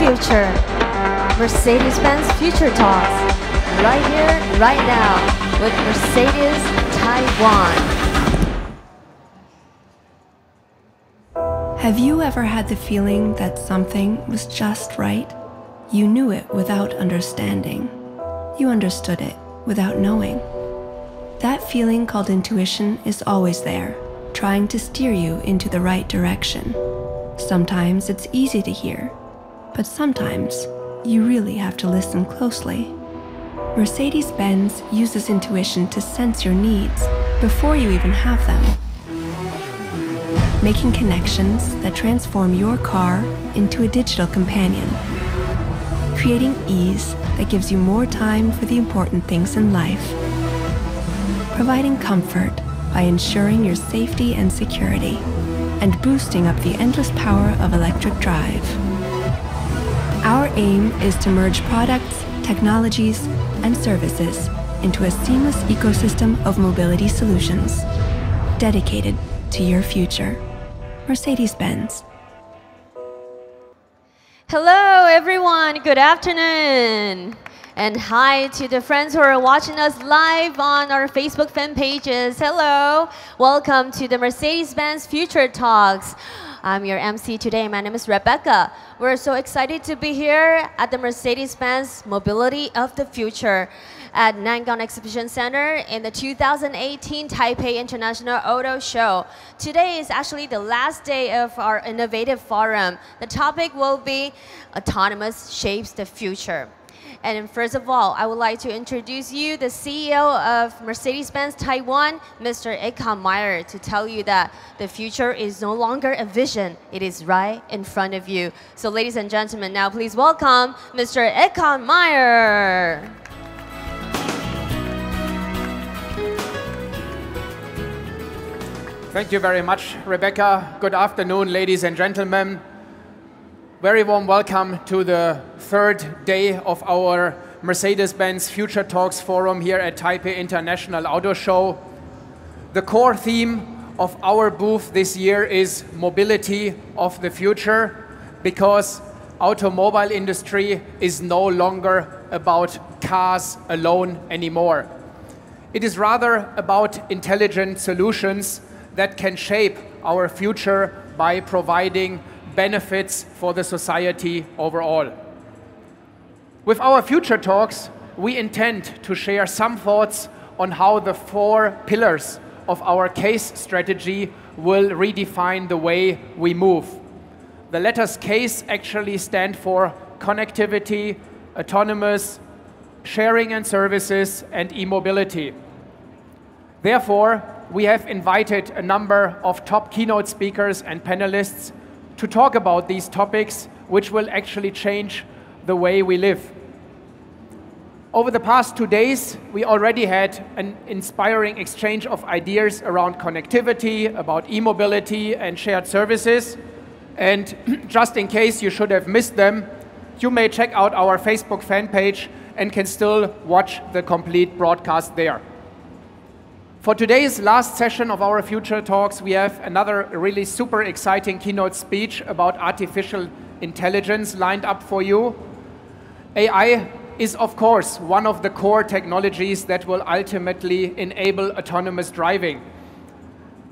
future. Mercedes-Benz Future Talks. Right here, right now, with Mercedes Taiwan. Have you ever had the feeling that something was just right? You knew it without understanding. You understood it without knowing. That feeling called intuition is always there, trying to steer you into the right direction. Sometimes it's easy to hear, but sometimes you really have to listen closely. Mercedes-Benz uses intuition to sense your needs before you even have them, making connections that transform your car into a digital companion, creating ease that gives you more time for the important things in life, providing comfort by ensuring your safety and security, and boosting up the endless power of electric drive. Our aim is to merge products, technologies, and services into a seamless ecosystem of mobility solutions, dedicated to your future. Mercedes-Benz. Hello, everyone. Good afternoon. And hi to the friends who are watching us live on our Facebook fan pages. Hello. Welcome to the Mercedes-Benz Future Talks. I'm your MC today. My name is Rebecca. We're so excited to be here at the Mercedes-Benz Mobility of the Future at Nangang Exhibition Center in the 2018 Taipei International Auto Show. Today is actually the last day of our innovative forum. The topic will be Autonomous Shapes the Future. And first of all, I would like to introduce you the CEO of Mercedes-Benz Taiwan, Mr. Eckhard Meyer, to tell you that the future is no longer a vision, it is right in front of you. So ladies and gentlemen, now please welcome Mr. Eckhard Meyer. Thank you very much, Rebecca. Good afternoon, ladies and gentlemen. Very warm welcome to the third day of our Mercedes-Benz Future Talks Forum here at Taipei International Auto Show. The core theme of our booth this year is mobility of the future, because automobile industry is no longer about cars alone anymore. It is rather about intelligent solutions that can shape our future by providing benefits for the society overall. With our future talks, we intend to share some thoughts on how the 4 pillars of our CASE strategy will redefine the way we move. The letters CASE actually stand for connectivity, autonomous, sharing and services, and e-mobility. Therefore, we have invited a number of top keynote speakers and panelists to talk about these topics, which will actually change the way we live. Over the past 2 days, we already had an inspiring exchange of ideas around connectivity, about e-mobility and shared services. And just in case you should have missed them, you may check out our Facebook fan page and can still watch the complete broadcast there. For today's last session of our Future Talks, we have another really super exciting keynote speech about artificial intelligence lined up for you. AI is, of course, one of the core technologies that will ultimately enable autonomous driving.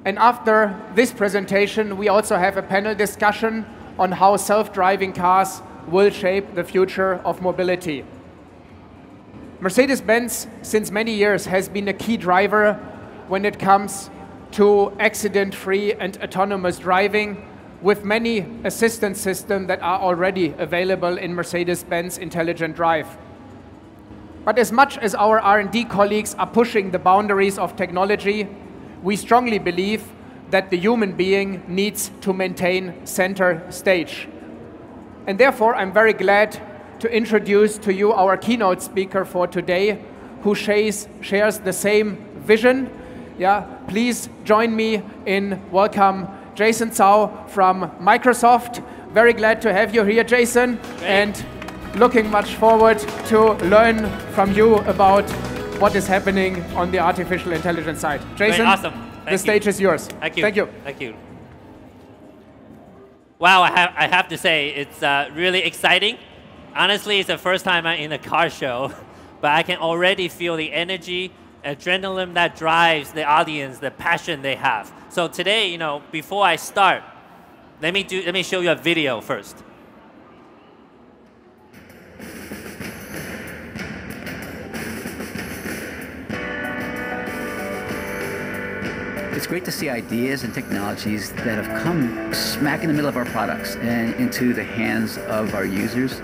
And after this presentation, we also have a panel discussion on how self-driving cars will shape the future of mobility. Mercedes-Benz, since many years, has been a key driver when it comes to accident-free and autonomous driving, with many assistance systems that are already available in Mercedes-Benz Intelligent Drive. But as much as our R&D colleagues are pushing the boundaries of technology, we strongly believe that the human being needs to maintain center stage. And therefore, I'm very glad to introduce to you our keynote speaker for today, who shares the same vision. Yeah, please join me in welcome Jason Zhao from Microsoft. Very glad to have you here, Jason, and looking much forward to learn from you about what is happening on the artificial intelligence side. Jason, awesome. The stage is yours. Thank you. Thank you. Thank you. Wow, I have to say, it's really exciting. Honestly, it's the first time I'm in a car show, but I can already feel the energy, adrenaline that drives the audience, the passion they have. So today, you know, before I start, let me show you a video first. It's great to see ideas and technologies that have come smack in the middle of our products and into the hands of our users.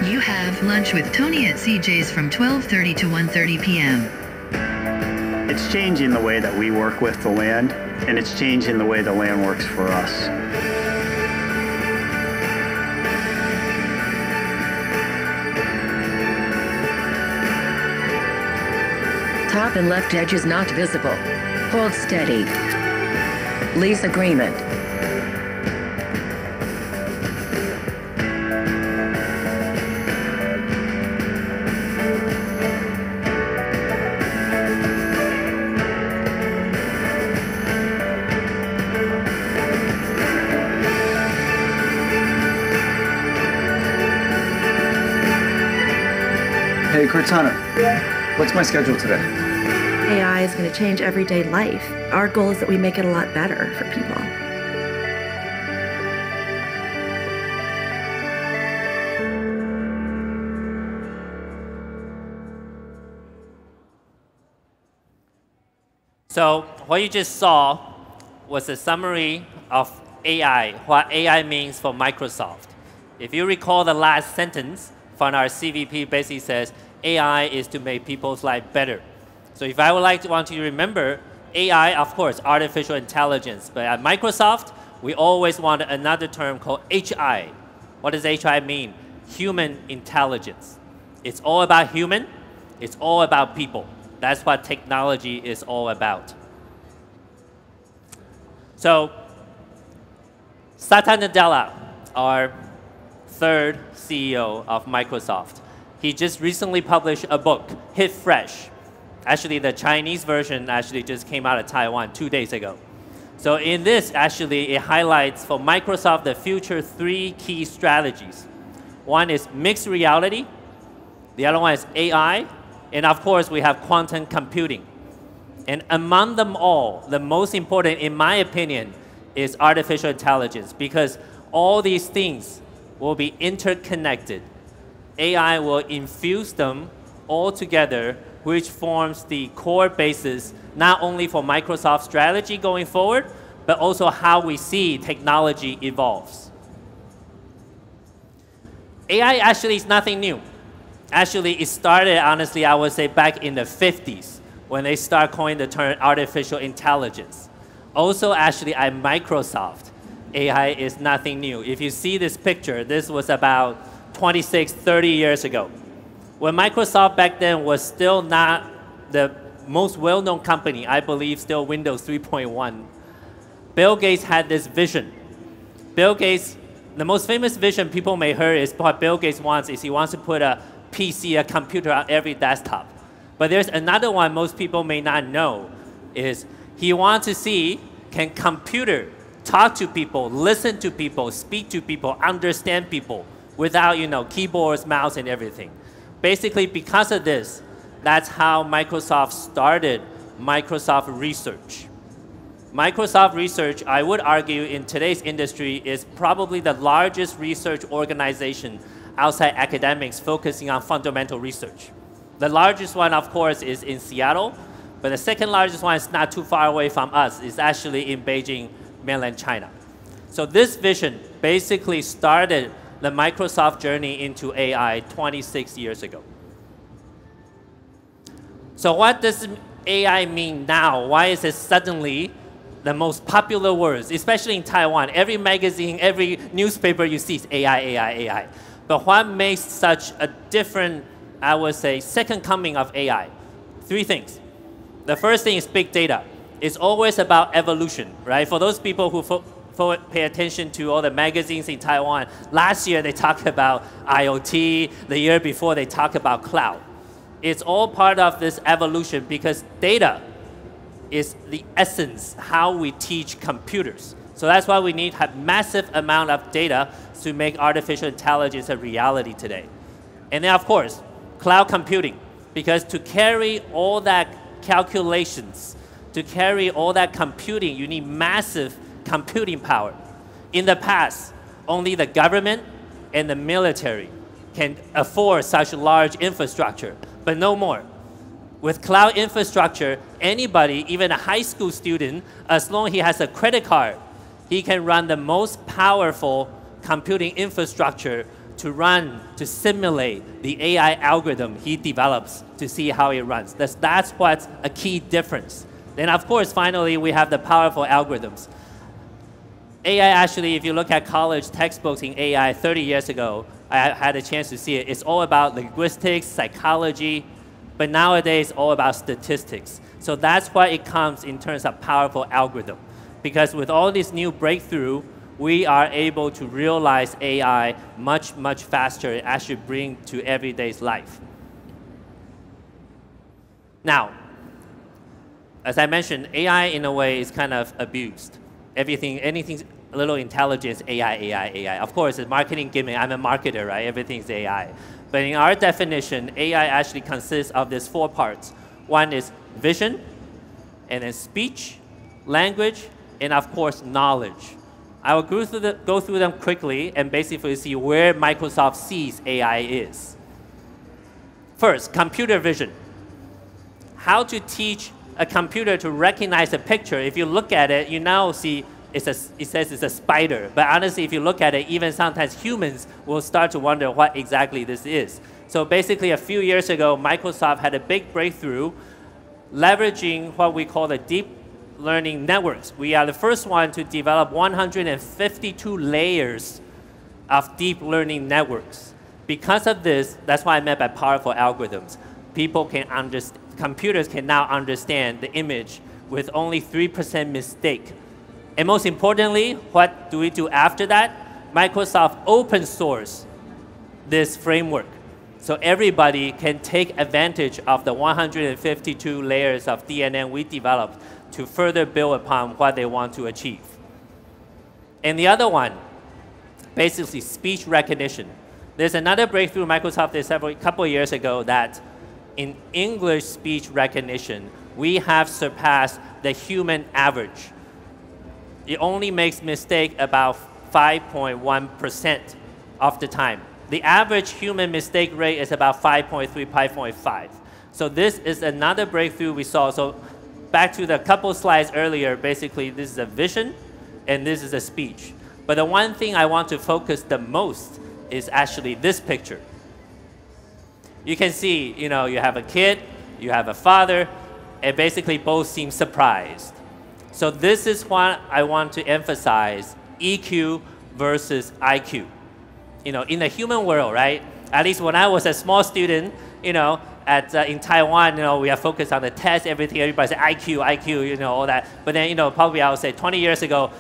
You have lunch with Tony at CJ's from 12:30 to 1:30 p.m. It's changing the way that we work with the land, and it's changing the way the land works for us. Top and left edge is not visible. Hold steady. Lease agreement. Hey, Cortana, what's my schedule today? AI is going to change everyday life. Our goal is that we make it a lot better for people. So what you just saw was a summary of AI, what AI means for Microsoft. If you recall the last sentence from our CVP, basically says AI is to make people's life better. So if I would want you to remember, AI, of course, artificial intelligence. But at Microsoft, we always want another term called HI. What does HI mean? Human intelligence. It's all about human. It's all about people. That's what technology is all about. So Satya Nadella, our third CEO of Microsoft, he just recently published a book, Hit Fresh. Actually, the Chinese version actually just came out of Taiwan 2 days ago. So in this, actually, it highlights for Microsoft the future 3 key strategies. One is mixed reality. The other one is AI. And of course, we have quantum computing. And among them all, the most important, in my opinion, is artificial intelligence, because all these things will be interconnected. AI will infuse them all together, which forms the core basis not only for Microsoft's strategy going forward, but also how we see technology evolves. AI actually is nothing new. Actually, it started, honestly, I would say back in the 50s when they start coining the term artificial intelligence. Also, actually, at Microsoft, AI is nothing new. If you see this picture, this was about 26, 30 years ago. When Microsoft back then was still not the most well-known company, I believe still Windows 3.1, Bill Gates had this vision. Bill Gates, the most famous vision people may heard is what Bill Gates wants is he wants to put a PC, a computer on every desktop. But there's another one most people may not know is he wants to see, can computer talk to people, listen to people, speak to people, understand people without, keyboards, mouse, and everything. Basically, because of this, that's how Microsoft started Microsoft Research. Microsoft Research, I would argue, in today's industry is probably the largest research organization outside academics focusing on fundamental research. The largest one, of course, is in Seattle, but the second largest one is not too far away from us. It's actually in Beijing, mainland China. So this vision basically started the Microsoft journey into AI 26 years ago. So what does AI mean now? Why is it suddenly the most popular words, especially in Taiwan? Every magazine, every newspaper you see is AI, AI, AI. But what makes such a different, I would say, second coming of AI? 3 things. The first thing is big data. It's always about evolution, right? For those people who pay attention to all the magazines in Taiwan, last year they talked about IoT, the year before they talked about cloud. It's all part of this evolution because data is the essence how we teach computers. So that's why we need to have massive amount of data to make artificial intelligence a reality today. And then of course, cloud computing, because to carry all that calculations, to carry all that computing, you need massive computing power. In the past, only the government and the military can afford such large infrastructure, but no more. With cloud infrastructure, anybody, even a high school student, as long as he has a credit card, he can run the most powerful computing infrastructure to simulate the AI algorithm he develops to see how it runs. That's what's a key difference. Then of course, finally, we have the powerful algorithms. AI actually, if you look at college textbooks in AI 30 years ago, I had a chance to see it. It's all about linguistics, psychology, but nowadays it's all about statistics. So that's why it comes in terms of powerful algorithm. Because with all this new breakthrough, we are able to realize AI much, much faster and actually bring to everyday's life. Now, as I mentioned, AI in a way is kind of abused. Anything a little intelligence, AI, AI, AI. Of course, it's marketing gimmick. I'm a marketer, right? Everything's AI. But in our definition, AI actually consists of these 4 parts. One is vision, and then speech, language, and of course, knowledge. I will go through them quickly and basically see where Microsoft sees AI is. First, computer vision. How to teach a computer to recognize a picture. If you look at it, you now see it says it's a spider. But honestly, if you look at it, even sometimes humans will start to wonder what exactly this is. So basically, a few years ago, Microsoft had a big breakthrough leveraging what we call the deep learning networks. We are the first one to develop 152 layers of deep learning networks. Because of this, that's why I meant by powerful algorithms. Computers can now understand the image with only 3% mistake. And most importantly, what do we do after that? Microsoft open source this framework. So everybody can take advantage of the 152 layers of DNN we developed to further build upon what they want to achieve. And the other one, basically speech recognition. There's another breakthrough Microsoft did a couple of years ago that in English speech recognition, we have surpassed the human average. It only makes mistake about 5.1% of the time. The average human mistake rate is about 5.3, 5.5. So this is another breakthrough we saw. So back to the couple slides earlier, basically this is a vision and this is a speech. But the one thing I want to focus the most is actually this picture. You can see, you have a kid, you have a father, and basically both seem surprised. So this is what I want to emphasize, EQ versus IQ. In the human world, right? At least when I was a small student, in Taiwan, we are focused on the test, everything. Everybody said IQ, all that. But then, probably I would say 20 years ago,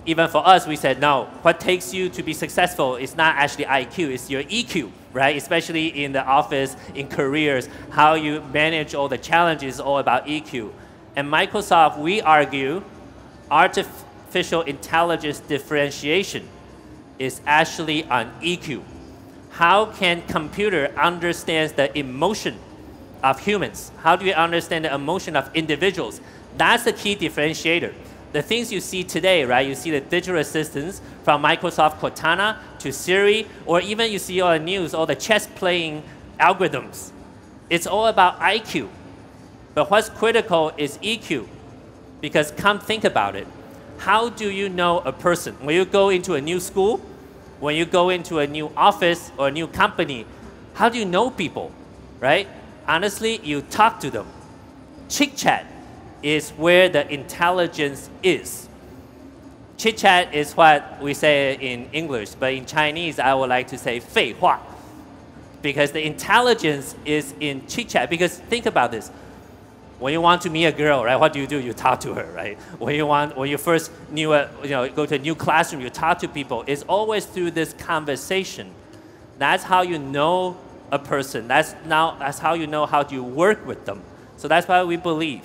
even for us, we said, no, what takes you to be successful is not actually IQ, it's your EQ, right? Especially in the office, in careers, how you manage all the challenges is all about EQ. And Microsoft, we argue, artificial intelligence differentiation is actually on EQ. How can computer understand the emotion of humans? How do you understand the emotion of individuals? That's the key differentiator. The things you see today, right? You see the digital assistants from Microsoft Cortana to Siri, or even you see on the news, all the chess playing algorithms. It's all about IQ. But what's critical is EQ. Because come think about it. How do you know a person? When you go into a new school, when you go into a new office or a new company, how do you know people, right? Honestly, you talk to them. Chit-chat is where the intelligence is. Chit-chat is what we say in English, but in Chinese, I would like to say 废话. Because the intelligence is in chit-chat. Because think about this. When you want to meet a girl, right, what do? You talk to her, right? When you first go to a new classroom, you talk to people. It's always through this conversation. That's how you know a person. That's how you know how to work with them. So that's why we believe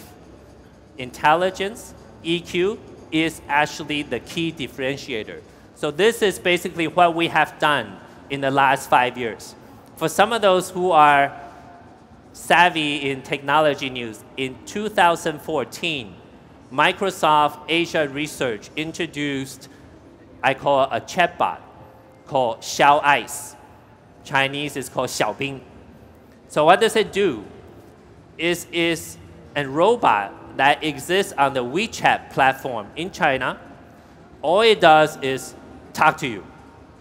intelligence, EQ, is actually the key differentiator. So this is basically what we have done in the last 5 years. For some of those who are savvy in technology news, in 2014, Microsoft Asia Research introduced, I call it a chatbot called Xiao Ice. Chinese is called Xiao Bing. So what does it do? Is a robot that exists on the WeChat platform in China. All it does is talk to you,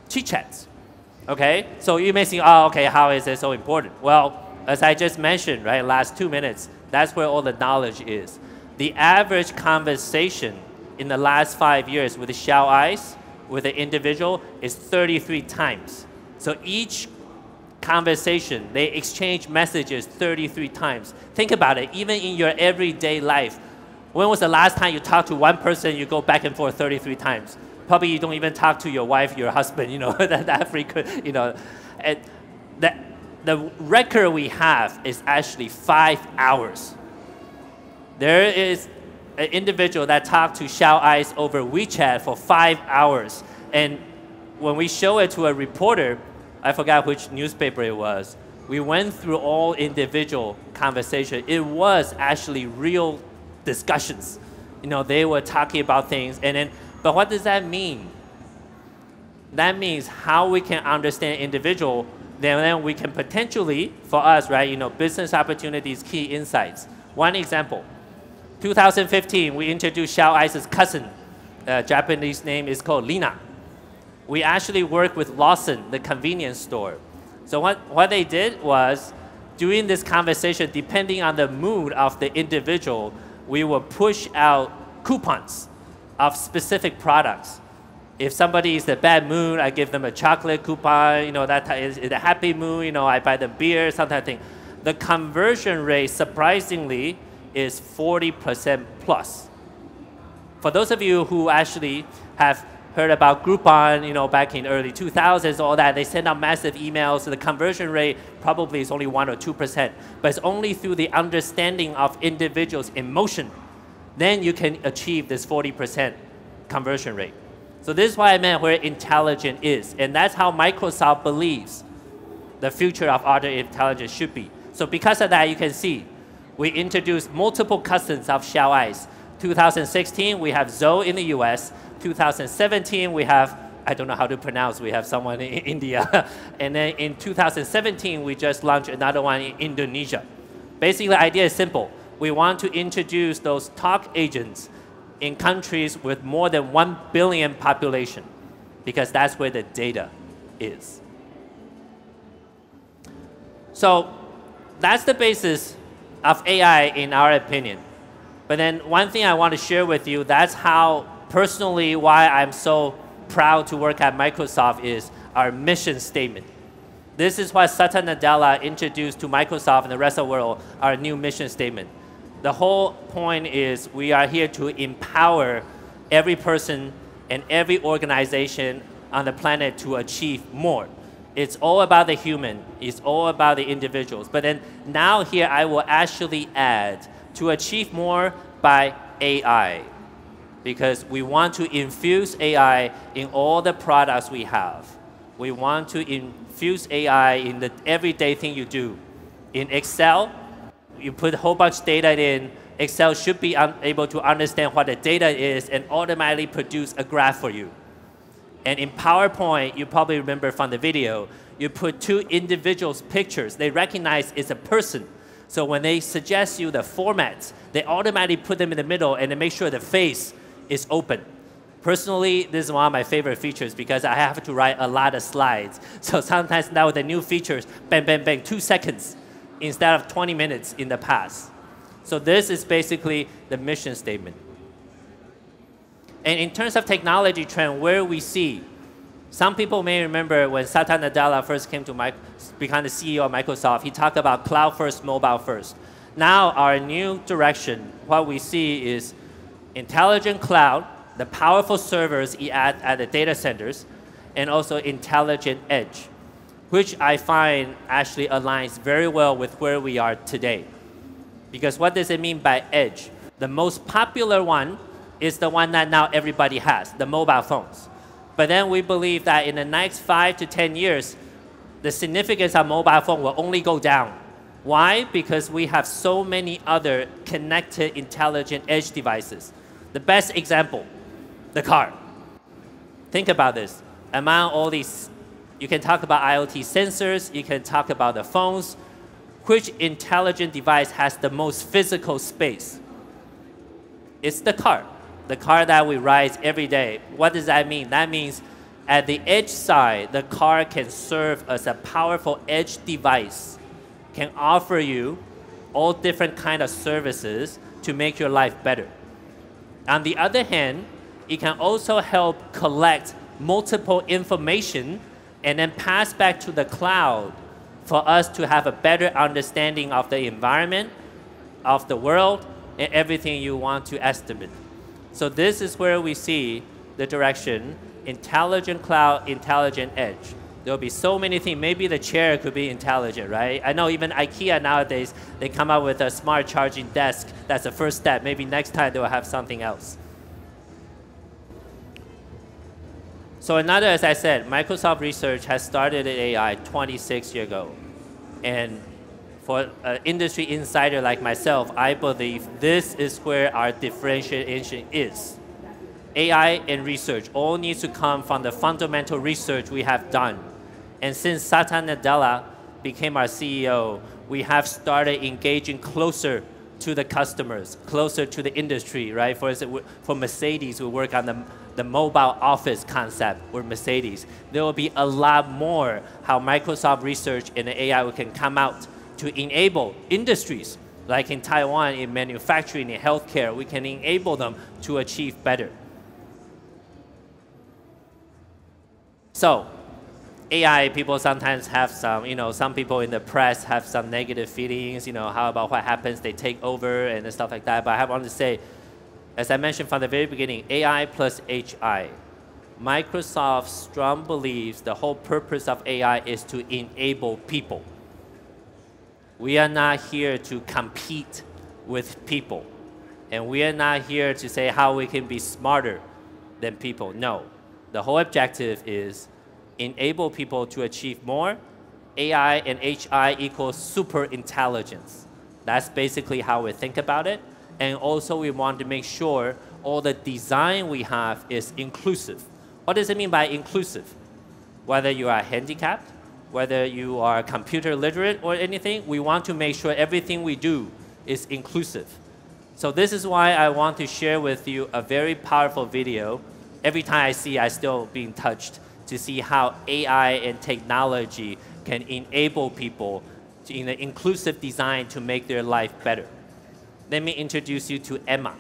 chit-chats. Okay? So you may think, oh, okay, how is it so important? Well, as I just mentioned, right, last 2 minutes, that's where all the knowledge is. The average conversation in the last 5 years with the Xiao Ice, with the individual, is 33 times. So each conversation, they exchange messages 33 times. Think about it, even in your everyday life. When was the last time you talked to one person, you go back and forth 33 times? Probably you don't even talk to your wife, your husband, you know, that frequent, you know. And the record we have is actually 5 hours. There is an individual that talked to Xiao Ice over WeChat for 5 hours. And when we show it to a reporter, I forgot which newspaper it was, we went through all individual conversation. It was actually real discussions. You know, they were talking about things. And then, but what does that mean? That means how we can understand individual, then we can potentially, for us, right, you know, business opportunities, key insights. One example, 2015, we introduced Xiao Ice's cousin. Japanese name is called Lina. We actually worked with Lawson, the convenience store. So what they did was, during this conversation, depending on the mood of the individual, we will push out coupons of specific products. If somebody is in a bad mood, I give them a chocolate coupon. You know, that is in a happy mood, you know, I buy them beer, something. The conversion rate, surprisingly, is 40% plus. For those of you who actually have heard about Groupon, you know, back in early 2000s, all that, they send out massive emails, so the conversion rate probably is only 1 or 2%. But it's only through the understanding of individuals' emotion, then you can achieve this 40% conversion rate. So this is why I meant where intelligent is. And that's how Microsoft believes the future of artificial intelligence should be. So because of that, you can see, we introduced multiple cousins of Xiao Ice. 2016, we have Zoe in the US. 2017, we have, I don't know how to pronounce, we have someone in India. And then in 2017, we just launched another one in Indonesia. Basically, the idea is simple. We want to introduce those talk agents in countries with more than 1 billion population, because that's where the data is. So that's the basis of AI in our opinion. But then one thing I want to share with you, that's how personally why I'm so proud to work at Microsoft is our mission statement. This is what Satya Nadella introduced to Microsoft and the rest of the world, our new mission statement. The whole point is we are here to empower every person and every organization on the planet to achieve more. It's all about the human. It's all about the individuals. But then now here I will actually add to achieve more by AI, because we want to infuse AI in all the products we have. We want to infuse AI in the everyday thing you do. In Excel, you put a whole bunch of data in, Excel should be able to understand what the data is and automatically produce a graph for you. And in PowerPoint, you probably remember from the video, you put two individuals' pictures. They recognize it's a person. So when they suggest you the formats, they automatically put them in the middle and they make sure the face is open. Personally, this is one of my favorite features because I have to write a lot of slides. So sometimes now with the new features, bang, bang, bang, 2 seconds instead of 20 minutes in the past. So this is basically the mission statement. And in terms of technology trend, where we see, some people may remember when Satya Nadella first came to become the CEO of Microsoft, he talked about cloud first, mobile first. Now our new direction, what we see is intelligent cloud, the powerful servers at the data centers, and also intelligent edge, which I find actually aligns very well with where we are today. Because what does it mean by edge? The most popular one is the one that now everybody has, the mobile phones. But then we believe that in the next 5 to 10 years, the significance of mobile phone will only go down. Why? Because we have so many other connected, intelligent edge devices. The best example, the car. Think about this. Among all these, you can talk about IoT sensors, you can talk about the phones. Which intelligent device has the most physical space? It's the car that we ride every day. What does that mean? That means at the edge side, the car can serve as a powerful edge device, can offer you all different kind of services to make your life better. On the other hand, it can also help collect multiple information and then pass back to the cloud for us to have a better understanding of the environment, of the world, and everything you want to estimate. So this is where we see the direction, intelligent cloud, intelligent edge. There'll be so many things. Maybe the chair could be intelligent, right? I know even IKEA nowadays, they come out with a smart charging desk. That's the first step. Maybe next time they will have something else. So another, as I said, Microsoft Research has started at AI 26 years ago. And for an industry insider like myself, I believe this is where our differentiation is. AI and research all needs to come from the fundamental research we have done. And since Satya Nadella became our CEO, we have started engaging closer to the customers, closer to the industry, right? For Mercedes, we work on the mobile office concept with Mercedes. There will be a lot more how Microsoft Research and the AI can come out to enable industries, like in Taiwan, in manufacturing, in healthcare, we can enable them to achieve better. So, AI, people sometimes have some, some people in the press have some negative feelings, how about what happens, they take over and stuff like that. But I want to say, as I mentioned from the very beginning, AI plus HI. Microsoft strongly believes the whole purpose of AI is to enable people. We are not here to compete with people. And we are not here to say how we can be smarter than people. No. The whole objective is enable people to achieve more. AI and HI equals super intelligence. That's basically how we think about it. And also we want to make sure all the design we have is inclusive. What does it mean by inclusive? Whether you are handicapped, whether you are computer literate or anything, we want to make sure everything we do is inclusive. So this is why I want to share with you a very powerful video. Every time I see, I still being touched to see how AI and technology can enable people in an inclusive design to make their life better. Let me introduce you to Emma.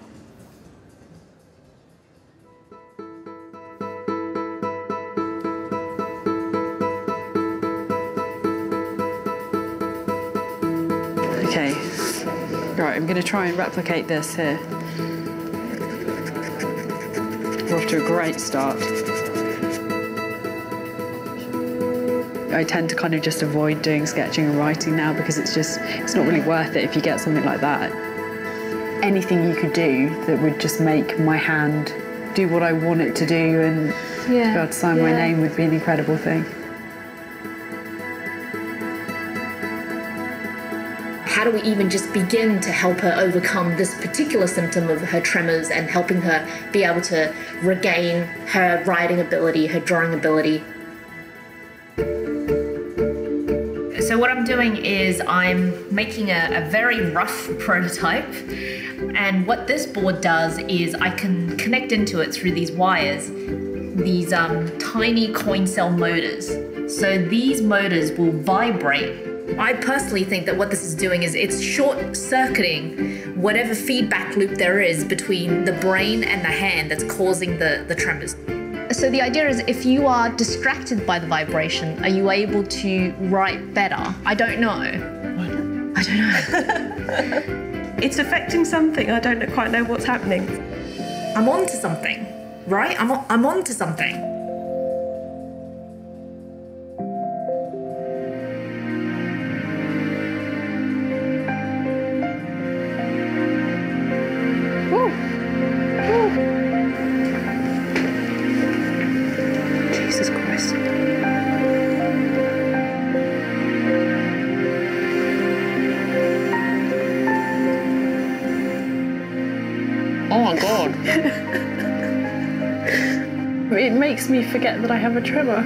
Okay, right, I'm going to try and replicate this here. We're off to a great start. I tend to kind of just avoid doing sketching and writing now because it's not really worth it if you get something like that. Anything you could do that would just make my hand do what I want it to do and be able to sign my name would be an incredible thing. How do we even just begin to help her overcome this particular symptom of her tremors and helping her be able to regain her writing ability, her drawing ability? So what I'm doing is I'm making a very rough prototype, and what this board does is I can connect into it through these wires, these tiny coin cell motors. So these motors will vibrate. I personally think that what this is doing is it's short-circuiting whatever feedback loop there is between the brain and the hand that's causing the tremors. So the idea is if you are distracted by the vibration, are you able to write better? I don't know. I don't know. It's affecting something. I don't quite know what's happening. I'm on to something, right? I'm on to something. Woo. Woo. my God. It makes me forget that I have a tremor.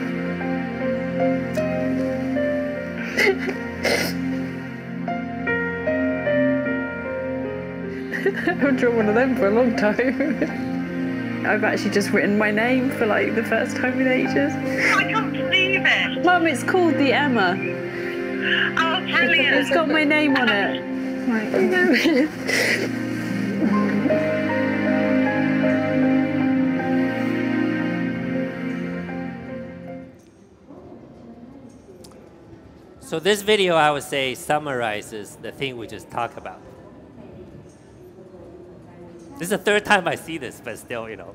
I've drawn one of them for a long time. I've actually just written my name for like the first time in ages. I can't believe it. Mum, it's called the Emma. Oh, brilliant. It's got my name on it. So this video, I would say, summarizes the thing we just talked about. This is the third time I see this, but still, you know.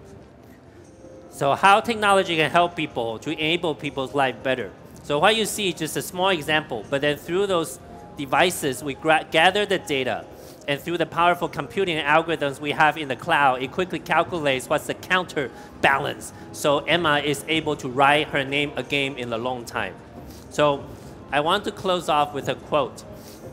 So how technology can help people to enable people's life better. So what you see is just a small example, but then through those devices, we gather the data, and through the powerful computing algorithms we have in the cloud, it quickly calculates what's the counterbalance. So Emma is able to write her name again in a long time. So I want to close off with a quote.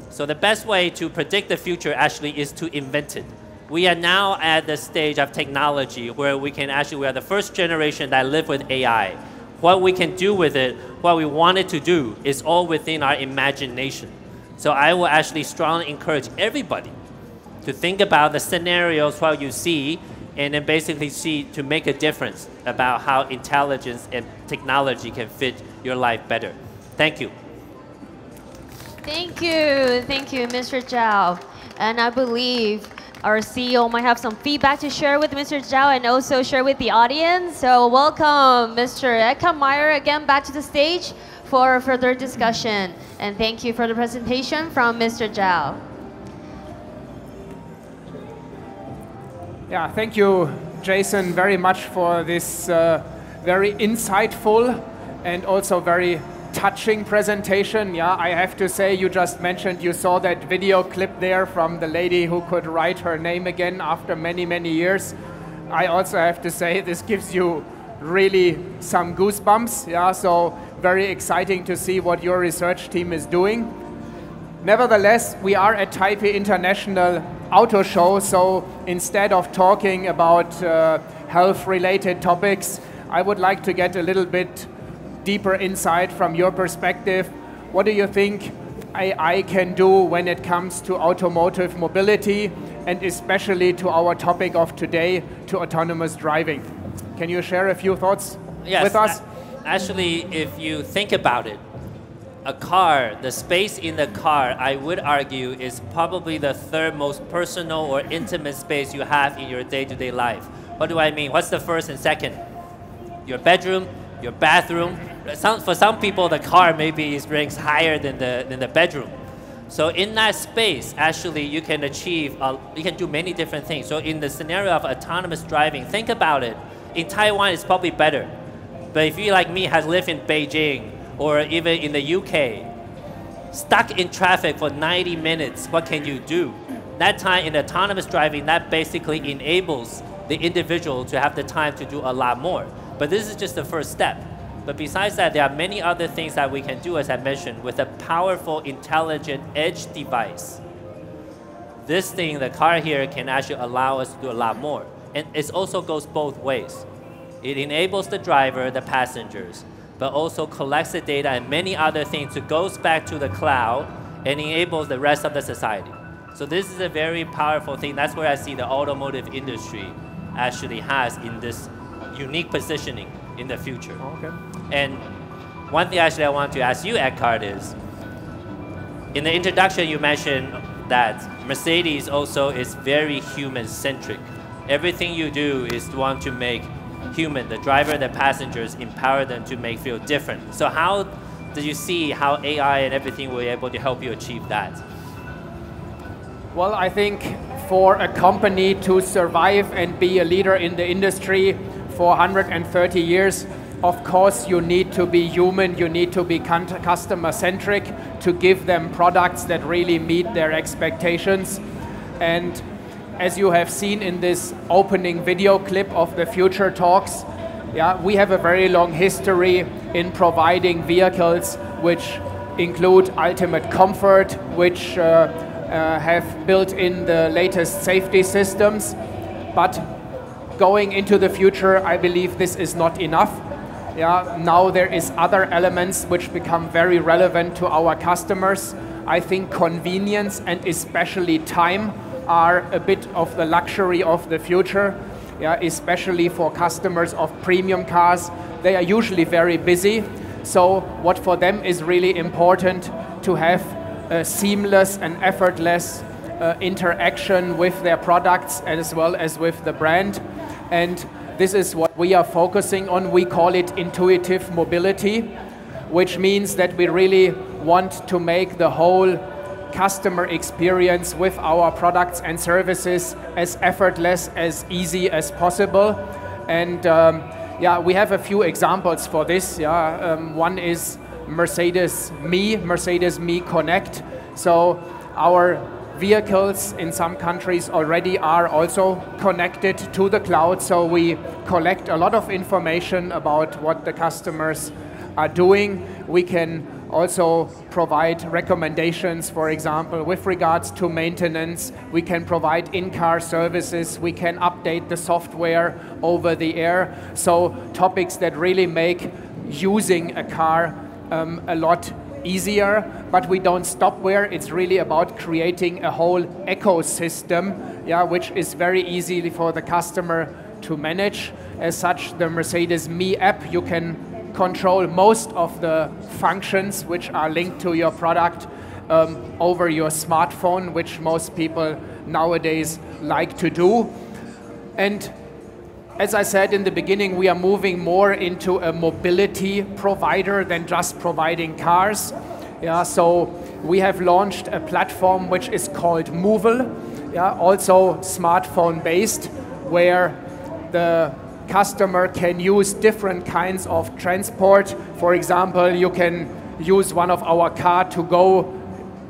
So the best way to predict the future actually is to invent it. We are now at the stage of technology where we are the first generation that live with AI. What we can do with it, what we want it to do, is all within our imagination. So I will actually strongly encourage everybody to think about the scenarios what you see, and then basically see to make a difference about how intelligence and technology can fit your life better. Thank you. Thank you, Mr. Zhao. And I believe our CEO might have some feedback to share with Mr. Zhao and also share with the audience. So welcome Mr. Eckhart again back to the stage for further discussion. And thank you for the presentation from Mr. Zhao. Yeah, thank you, Jason, very much for this very insightful and also very touching presentation. Yeah, I have to say, you just mentioned you saw that video clip there from the lady who could write her name again after many, many years. I also have to say this gives you really some goosebumps. Yeah, so very exciting to see what your research team is doing. Nevertheless, we are at Taipei International Auto Show, so instead of talking about health-related topics, I would like to get a little bit deeper insight from your perspective. What do you think AI can do when it comes to automotive mobility, and especially to our topic of today, to autonomous driving? Can you share a few thoughts with us? Actually, if you think about it, a car, the space in the car, I would argue, is probably the third most personal or intimate space you have in your day-to-day life. What do I mean? What's the first and second? Your bedroom, your bathroom. For some people, the car maybe ranks higher than the bedroom. So in that space, actually, you can you can do many different things. So in the scenario of autonomous driving, think about it. In Taiwan, it's probably better. But if you, like me, has lived in Beijing or even in the UK, stuck in traffic for 90 minutes, what can you do? That time in autonomous driving, that basically enables the individual to have the time to do a lot more. But this is just the first step. But besides that, there are many other things that we can do, as I mentioned, with a powerful, intelligent edge device. This thing, the car here, can actually allow us to do a lot more. And it also goes both ways. It enables the driver, the passengers, but also collects the data and many other things. It goes back to the cloud and enables the rest of the society. So this is a very powerful thing. That's where I see the automotive industry actually has in this unique positioning in the future. Okay. And one thing actually I want to ask you, Eckhart, is in the introduction you mentioned that Mercedes also is very human-centric. Everything you do is to want to make human, the driver, the passengers, empower them to feel different. So how do you see how AI and everything will be able to help you achieve that? Well, I think for a company to survive and be a leader in the industry for 130 years, of course you need to be human, you need to be customer-centric to give them products that really meet their expectations. And as you have seen in this opening video clip of the Future Talks, yeah, we have a very long history in providing vehicles which include ultimate comfort, which have built in the latest safety systems. But going into the future, I believe this is not enough. Yeah, now there is other elements which become very relevant to our customers. I think convenience and especially time are a bit of the luxury of the future, yeah, especially for customers of premium cars. They are usually very busy, so what for them is really important to have a seamless and effortless interaction with their products as well as with the brand. And this is what we are focusing on. We call it intuitive mobility, which means that we really want to make the whole customer experience with our products and services as effortless, as easy as possible. And yeah, we have a few examples for this. Yeah, one is Mercedes Me Connect. So our vehicles in some countries already are also connected to the cloud, so we collect a lot of information about what the customers are doing. We can also provide recommendations, for example, with regards to maintenance. We can provide in-car services. We can update the software over the air. So topics that really make using a car a lot easier, but we don't stop there. It's really about creating a whole ecosystem, yeah, which is very easy for the customer to manage. As such, the Mercedes Me app, you can control most of the functions which are linked to your product over your smartphone, which most people nowadays like to do. And as I said in the beginning, we are moving more into a mobility provider than just providing cars. Yeah, so we have launched a platform which is called Movil, yeah, also smartphone based, where the customer can use different kinds of transport. For example, you can use one of our car-to-go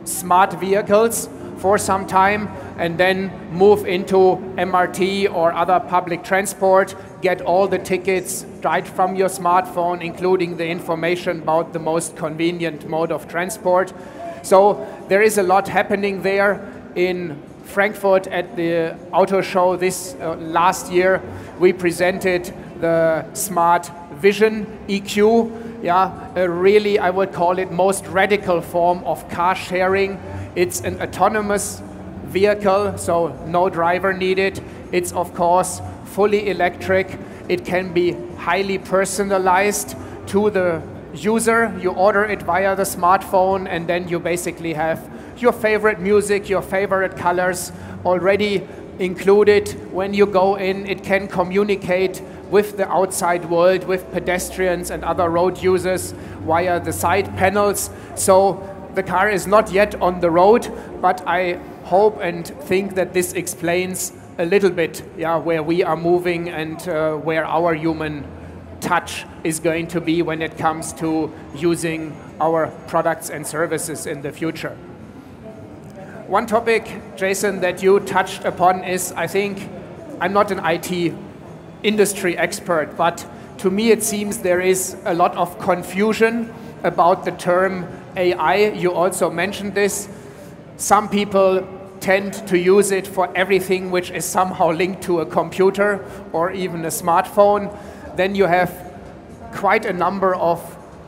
smart vehicles for some time and then move into MRT or other public transport, get all the tickets right from your smartphone, including the information about the most convenient mode of transport. So there is a lot happening there. In Frankfurt at the auto show this last year, we presented the Smart Vision EQ, yeah, a really, I would call it, most radical form of car sharing. It's an autonomous vehicle, so no driver needed. It's of course fully electric. It can be highly personalized to the user. You order it via the smartphone and then you basically have your favorite music, your favorite colors already included. When you go in, it can communicate with the outside world, with pedestrians and other road users via the side panels. So the car is not yet on the road, but I hope and think that this explains a little bit, yeah, where we are moving and where our human touch is going to be when it comes to using our products and services in the future. One topic, Jason, that you touched upon is, I think, I'm not an IT industry expert, but to me it seems there is a lot of confusion about the term AI. You also mentioned this. Some people tend to use it for everything which is somehow linked to a computer or even a smartphone. Then you have quite a number of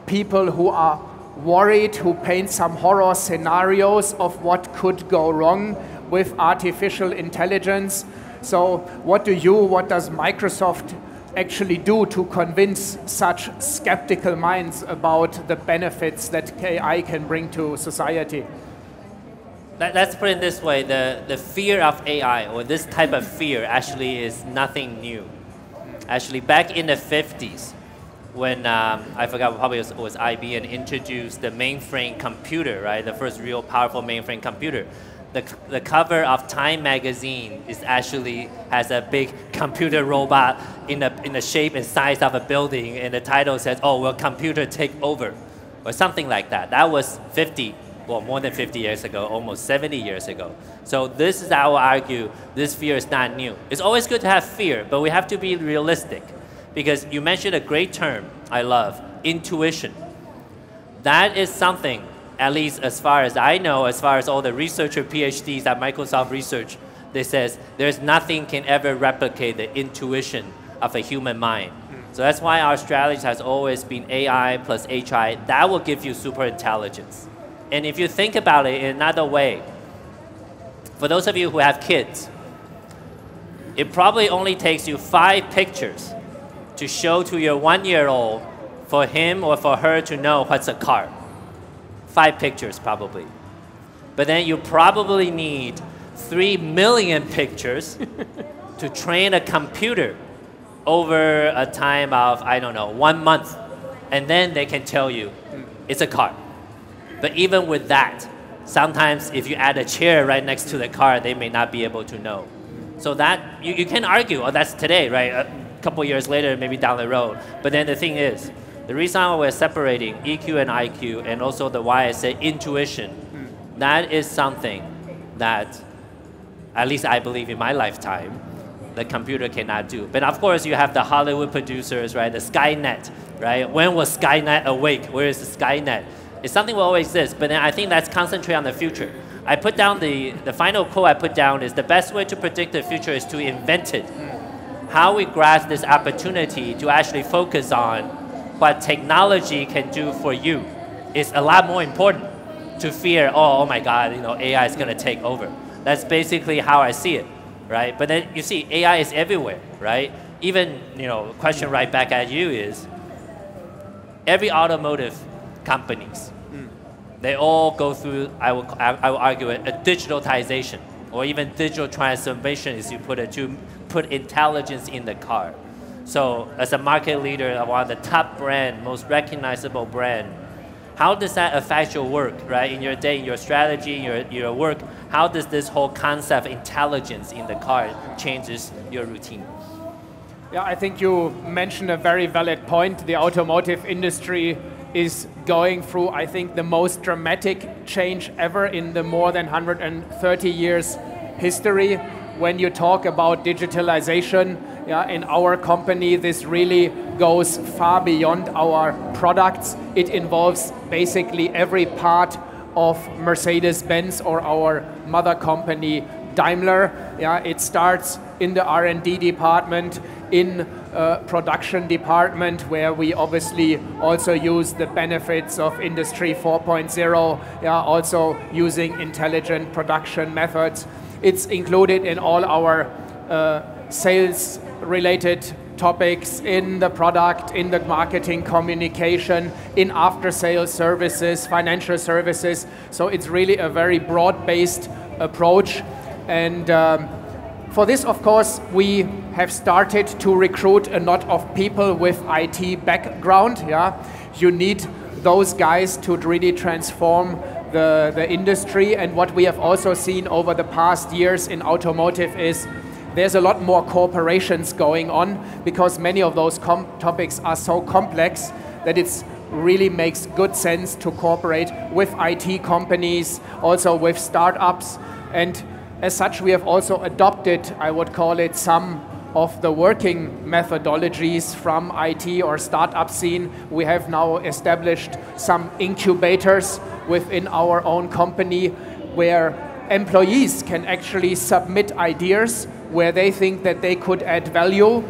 people who are worried, who paint some horror scenarios of what could go wrong with artificial intelligence. So what does Microsoft actually do to convince such skeptical minds about the benefits that AI can bring to society? Let's put it this way, the fear of AI, or this type of fear, actually is nothing new. Actually, back in the 50s, when I forgot, probably it was IBM introduced the mainframe computer, right? The first real powerful mainframe computer. The cover of Time magazine has a big computer robot in the shape and size of a building, and the title says, "Oh, will computer take over?" or something like that. That was more than 50 years ago, almost 70 years ago. So this is, I will argue, this fear is not new. It's always good to have fear, but we have to be realistic. Because you mentioned a great term I love, intuition. That is something, at least as far as I know, as far as all the researcher PhDs at Microsoft Research, They says there's nothing can ever replicate the intuition of a human mind. So that's why our strategy has always been AI plus HI. That will give you super intelligence. And if you think about it in another way, for those of you who have kids, it probably only takes you 5 pictures to show to your 1-year-old for him or for her to know what's a car. 5 pictures probably. But then you probably need 3 million pictures to train a computer over a time of, I don't know, 1 month. And then they can tell you it's a car. But even with that, sometimes if you add a chair right next to the car, they may not be able to know. So that, you can argue, oh, that's today, right? A couple years later, maybe down the road. But then the thing is, the reason why we're separating EQ and IQ, and also the why I say intuition, that is something that, at least I believe in my lifetime, the computer cannot do. But of course, you have the Hollywood producers, right? The Skynet, right? When was Skynet awake? Where is the Skynet? It's something will always exist, but then I think that's concentrate on the future. I put down the final quote I put down is the best way to predict the future is to invent it. How we grasp this opportunity to actually focus on what technology can do for you is a lot more important to fear, oh my God, AI is going to take over. That's basically how I see it, right? But then you see, AI is everywhere, right? Even, question right back at you is, every automotive companies, they all go through, I will argue it, a digitalization, or even digital transformation, as you put it, to put intelligence in the car. So as a market leader of one of the top brand, most recognizable brand, how does that affect your work, right? In your day, in your strategy, your work, how does this whole concept of intelligence in the car changes your routine? Yeah, I think you mentioned a very valid point. The automotive industry is going through, I think, the most dramatic change ever in the more than 130 years history. When you talk about digitalization, in our company, this really goes far beyond our products. It involves basically every part of Mercedes-Benz or our mother company, Daimler. It starts in the R&D department, in production department, where we obviously also use the benefits of Industry 4.0, also using intelligent production methods. It's included in all our sales-related topics, in the product, in the marketing communication, in after-sales services, financial services. So it's really a very broad-based approach. And for this, of course, we have started to recruit a lot of people with IT background. You need those guys to really transform the industry. And what we have also seen over the past years in automotive is there's a lot more cooperations going on, because many of those topics are so complex that it really makes good sense to cooperate with IT companies, also with startups. And as such, we have also adopted, I would call it, some of the working methodologies from IT or startup scene. We have now established some incubators within our own company where employees can actually submit ideas where they think that they could add value,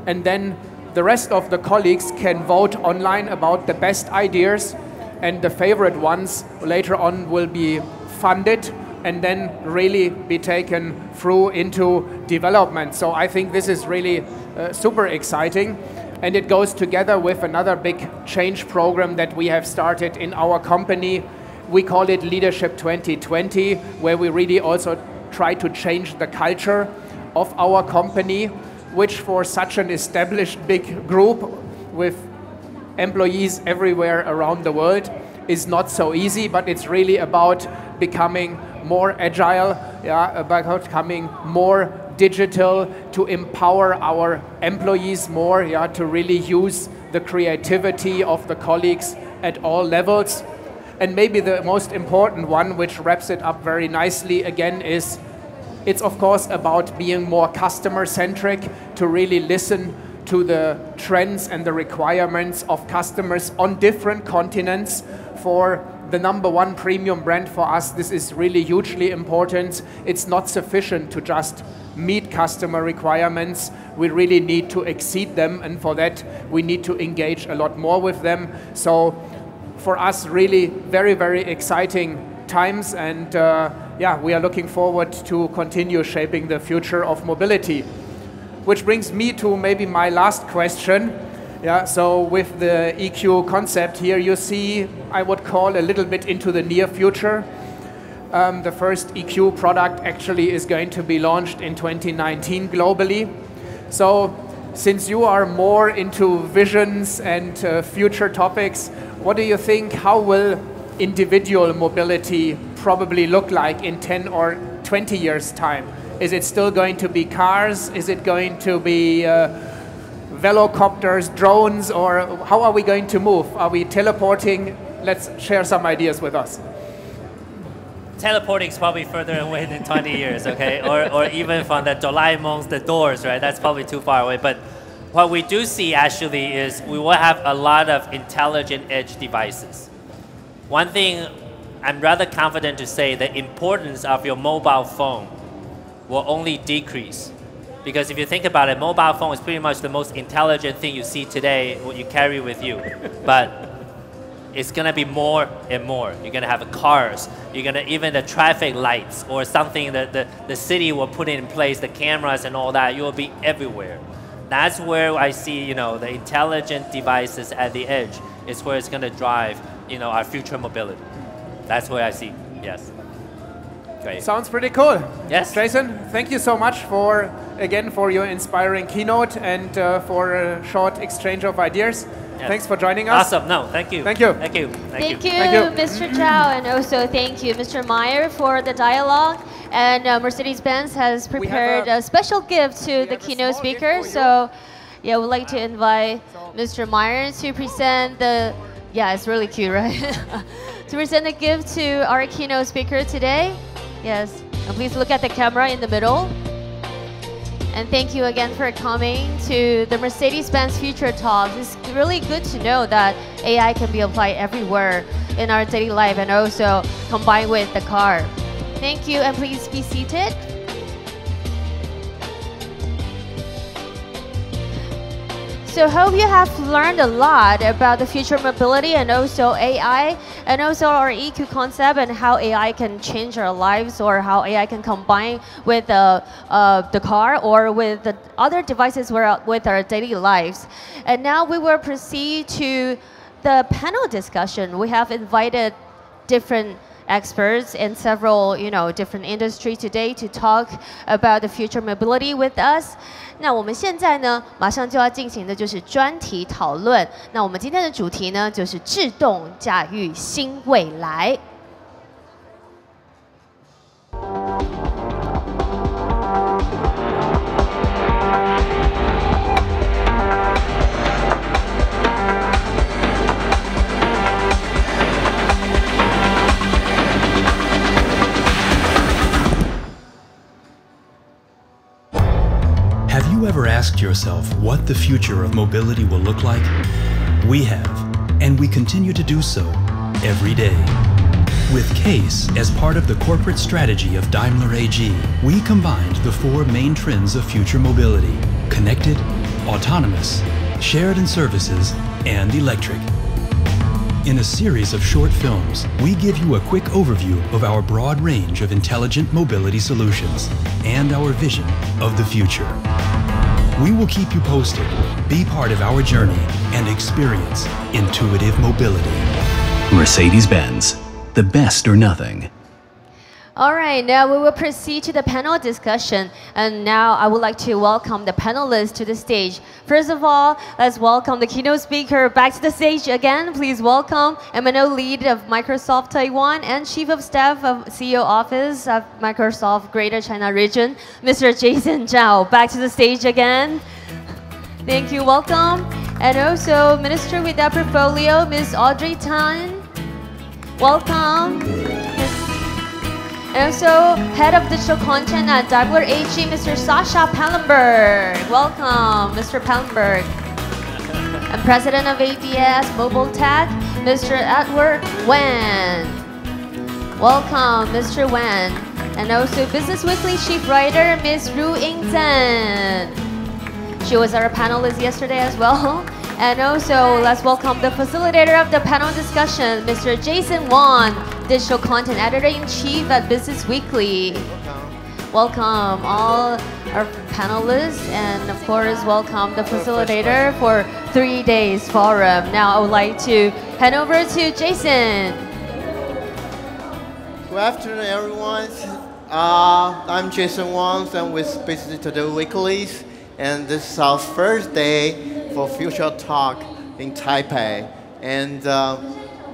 and then the rest of the colleagues can vote online about the best ideas, and the favorite ones later on will be funded and then really be taken through into development. So I think this is really super exciting, and it goes together with another big change program that we have started in our company. We call it Leadership 2020, where we really also try to change the culture of our company, which for such an established big group with employees everywhere around the world is not so easy, but it's really about becoming more agile, about becoming more digital, to empower our employees more, to really use the creativity of the colleagues at all levels. And maybe the most important one, which wraps it up very nicely again, is it's of course about being more customer-centric, to really listen to the trends and the requirements of customers on different continents for the #1 premium brand for us. This is really hugely important. It's not sufficient to just meet customer requirements. We really need to exceed them, and for that we need to engage a lot more with them. So for us, really very, very exciting times, and yeah, we are looking forward to continue shaping the future of mobility. Which brings me to maybe my last question. Yeah, so with the EQ concept here, you see, I would call a little bit into the near future. The first EQ product actually is going to be launched in 2019 globally. So since you are more into visions and future topics, what do you think, how will individual mobility probably look like in 10 or 20 years' time? Is it still going to be cars? Is it going to be velocopters, drones, or how are we going to move? Are we teleporting? Let's share some ideas with us. Teleporting is probably further away than 20 years, okay? or even from the Doraemon's, the doors, right? That's probably too far away. But what we do see actually is we will have a lot of intelligent edge devices. One thing I'm rather confident to say, the importance of your mobile phone will only decrease. Because if you think about it, mobile phone is pretty much the most intelligent thing you see today, what you carry with you. But it's gonna be more and more. You're gonna have cars, you're gonna, even the traffic lights or something that the city will put in place, the cameras and all that, you will be everywhere. That's where I see, you know, the intelligent devices at the edge is where it's gonna drive, you know, our future mobility. That's where I see, yes. Great. Sounds pretty cool. Yes. Jason, thank you so much for, again, for your inspiring keynote and for a short exchange of ideas. Yes. Thanks for joining us. Awesome. No, thank you. Thank you. Thank you. Thank you, Mr. Zhao, and also thank you, Mr. Meyer, for the dialogue. And Mercedes-Benz has prepared a special gift to the keynote speaker. So, yeah, we'd like to invite Mr. Meyer to present the. Yeah, it's really cute, right? To present a gift to our keynote speaker today. Yes, and please look at the camera in the middle. And thank you again for coming to the Mercedes-Benz Future Talks. It's really good to know that AI can be applied everywhere in our daily life and also combined with the car. Thank you, and please be seated. So hope you have learned a lot about the future mobility and also AI and also our EQ concept and how AI can change our lives or how AI can combine with the car or with the other devices with our daily lives. And now we will proceed to the panel discussion. We have invited different experts in several, different industries today to talk about the future mobility with us. 那我们现在呢，马上就要进行的就是专题讨论。那我们今天的主题呢，就是自动驾驭新未来。Have you ever asked yourself what the future of mobility will look like? We have, and we continue to do so every day. With CASE as part of the corporate strategy of Daimler AG, we combined the four main trends of future mobility: connected, autonomous, shared and services, and electric. In a series of short films, we give you a quick overview of our broad range of intelligent mobility solutions and our vision of the future. We will keep you posted, be part of our journey, and experience intuitive mobility. Mercedes-Benz, the best or nothing. All right, now we will proceed to the panel discussion. And now I would like to welcome the panelists to the stage. First of all, let's welcome the keynote speaker back to the stage again. Please welcome M&O lead of Microsoft Taiwan and Chief of Staff of CEO Office of Microsoft Greater China Region, Mr. Jason Zhao. Back to the stage again. Thank you, welcome. And also Minister with that portfolio, Ms. Audrey Tan. Welcome. And also, Head of Digital Content at Daimler AG, Mr. Sasha Pallenberg. Welcome, Mr. Pallenberg. And President of ABS Mobile Tech, Mr. Edward Wan. Welcome, Mr. Wan. And also Business Weekly Chief Writer, Ms. Ru Ying-Zhen. She was our panelist yesterday as well. And also, let's welcome the facilitator of the panel discussion, Mr. Jason Won, Digital Content Editor-in-Chief at Business Weekly. Welcome all our panelists, and of course, welcome the facilitator for 3 days forum. Now, I would like to hand over to Jason. Good afternoon, everyone. I'm Jason Wang. I'm with Business Today Weeklies, and this is our first day for Future Talk in Taipei. And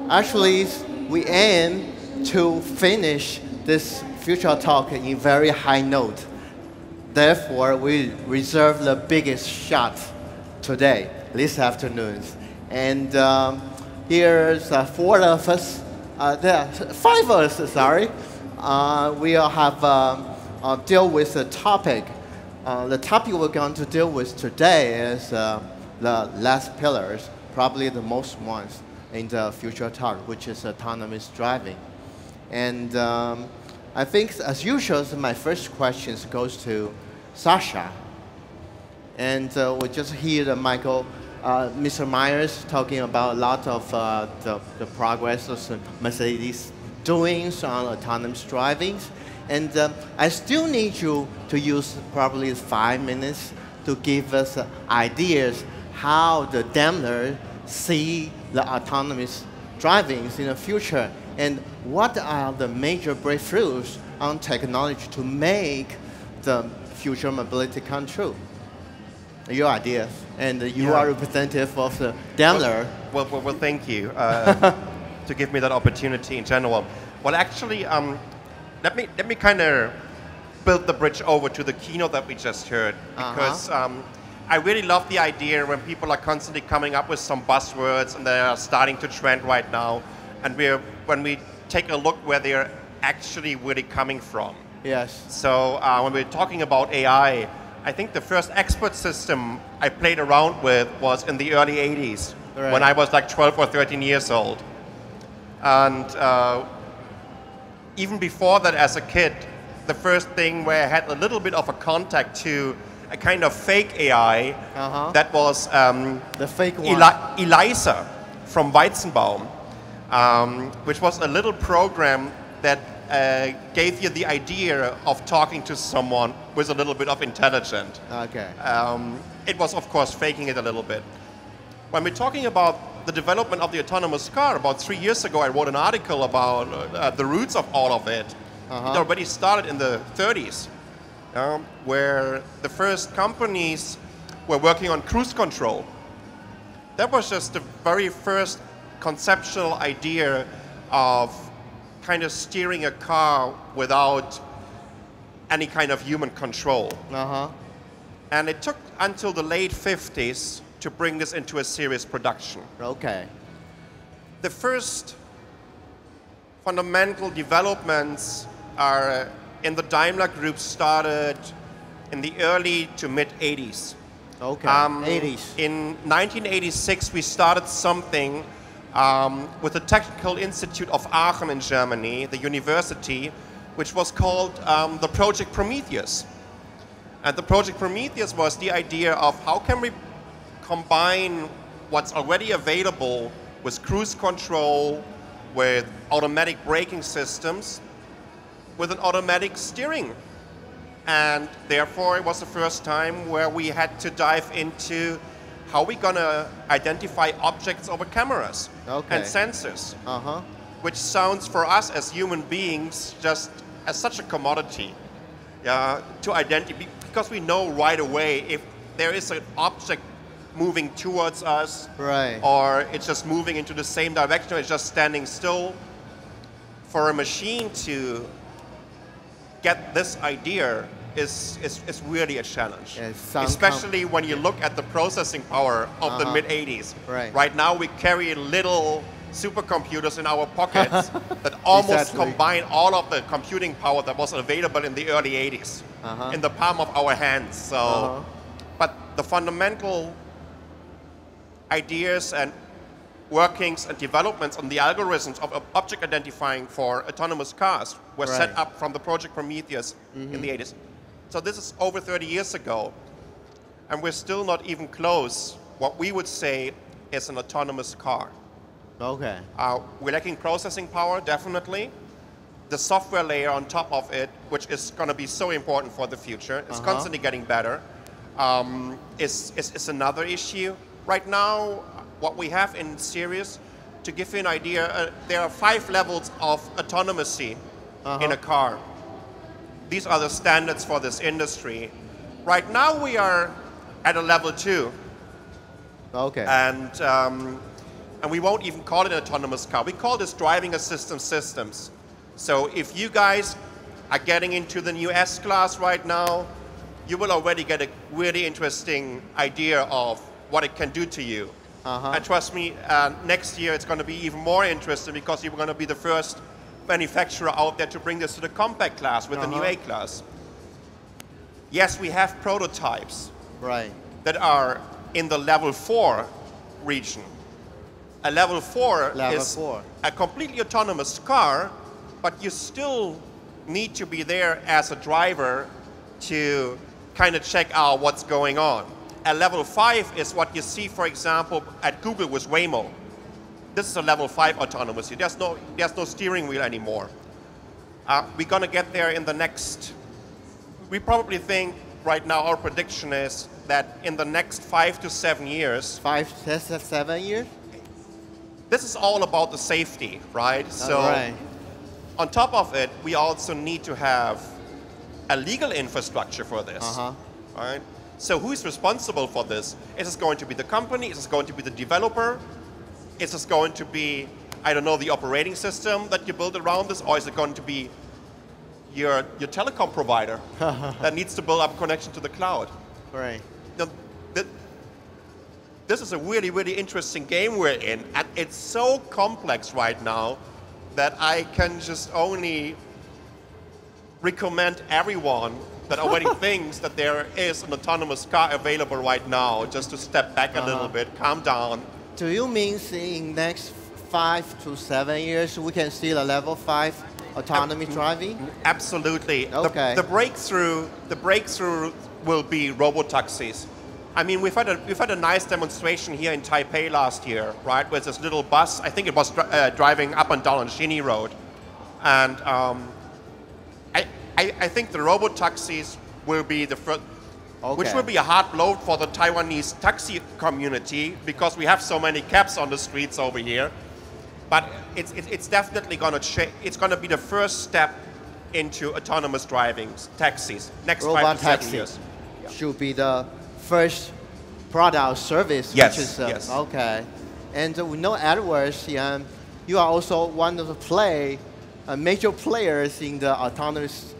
actually, we aim to finish this Future Talk in very high note. Therefore, we reserve the biggest shot today, this afternoon. And here's 4 of us. There are 5 of us, sorry. We'll have deal with the topic. The topic we're going to deal with today is the last pillars, probably the most ones in the Future Talk, which is autonomous driving. And I think, as usual, my first question goes to Sasha. And we just hear Mr. Myers talking about a lot of the progress of Mercedes doing on autonomous driving. And I still need you to use probably 5 minutes to give us ideas how the Daimler see the autonomous driving in the future, and what are the major breakthroughs on technology to make the future mobility come true. Your ideas, and you are representative of the Daimler. Well, thank you to give me that opportunity in general. Well, actually, let me kind of build the bridge over to the keynote that we just heard, because I really love the idea when people are constantly coming up with some buzzwords, and they are starting to trend right now, and when we take a look where they're actually really coming from. Yes. So when we're talking about AI, I think the first expert system I played around with was in the early 80s, when I was like 12 or 13 years old. And even before that, as a kid, the first thing where I had a little bit of a contact to a kind of fake AI, that was the fake one. ELISA from Weizenbaum, which was a little program that gave you the idea of talking to someone with a little bit of intelligence. Okay. It was, of course, faking it a little bit. When we're talking about the development of the autonomous car, about 3 years ago, I wrote an article about the roots of all of it. It already started in the 30s, where the first companies were working on cruise control. That was just the very first conceptual idea of kind of steering a car without any kind of human control. And it took until the late 50s to bring this into a serious production. Okay. The first fundamental developments are in the Daimler Group started in the early to mid 80s. Okay, 80s. In 1986, we started something with the Technical Institute of Aachen in Germany, the university, which was called the Project Prometheus. And the Project Prometheus was the idea of how can we combine what's already available with cruise control, with automatic braking systems, with an automatic steering. And therefore, it was the first time where we had to dive into how we're going to identify objects over cameras and sensors, which sounds for us as human beings just as such a commodity to identify, because we know right away if there is an object moving towards us, or it's just moving into the same direction, or it's just standing still. For a machine to get this idea is really a challenge, especially when you look at the processing power of the mid-80s. Right now we carry little supercomputers in our pockets that almost combine all of the computing power that was available in the early 80s in the palm of our hands. So, but the fundamental ideas and workings and developments on the algorithms of object identifying for autonomous cars were set up from the Project Prometheus in the 80s. So this is over 30 years ago, and we're still not even close what we would say is an autonomous car. Okay. We're lacking processing power, definitely. The software layer on top of it, which is going to be so important for the future, it's constantly getting better, is another issue. Right now, what we have in series, to give you an idea, there are 5 levels of autonomy in a car. These are the standards for this industry. Right now, we are at a level 2. Okay. And we won't even call it an autonomous car. We call this driving assistance systems. So if you guys are getting into the new S-Class right now, you will already get a really interesting idea of what it can do to you. And trust me, next year it's going to be even more interesting because you're going to be the first manufacturer out there to bring this to the compact class with the new A-Class. Yes, we have prototypes that are in the level 4 region. A level 4 is a completely autonomous car, but you still need to be there as a driver to kind of check out what's going on. A level 5 is what you see, for example, at Google with Waymo. This is a level 5 autonomous. There's no steering wheel anymore. We're going to get there in the next, we probably think right now our prediction is that in the next 5 to 7 years. 5 to 7 years? This is all about the safety, right? So on top of it, we also need to have a legal infrastructure for this, right? So who's responsible for this? Is this going to be the company? Is this going to be the developer? Is this going to be, I don't know, the operating system that you build around this? Or is it going to be your telecom provider that needs to build up a connection to the cloud? Right. Now, this is a really, really interesting game we're in. And it's so complex right now that I can just only recommend everyone that already thinks that there is an autonomous car available right now just to step back a little bit, calm down. Do you mean in next 5 to 7 years we can see the level 5 autonomy driving? Absolutely. Okay. The breakthrough will be robotaxis. I mean, we've had a nice demonstration here in Taipei last year, right, with this little bus. I think it was driving up and down on Shini Road, and I think the robotaxis will be the first, which will be a hard blow for the Taiwanese taxi community because we have so many cabs on the streets over here. But it's definitely going to change. It's going to be the first step into autonomous driving taxis next 5 to 7 years. Should be the first product or service. Yes, which is, yes. Okay. And we know Edwards, you are also one of the major players in the autonomous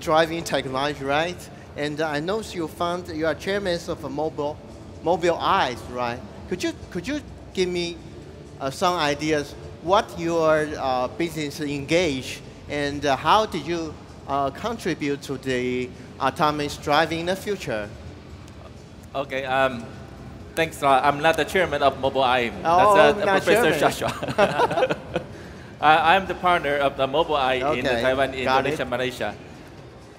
driving technology, right? And I know you are chairman of Mobile Eyes, right? Could you give me some ideas what your business engage and how did you contribute to the autonomous driving in the future? Okay, thanks. I'm not the chairman of Mobile Eye. Oh, that's Professor Shashua. I'm the partner of the Mobile Eye in Taiwan, Indonesia, Malaysia.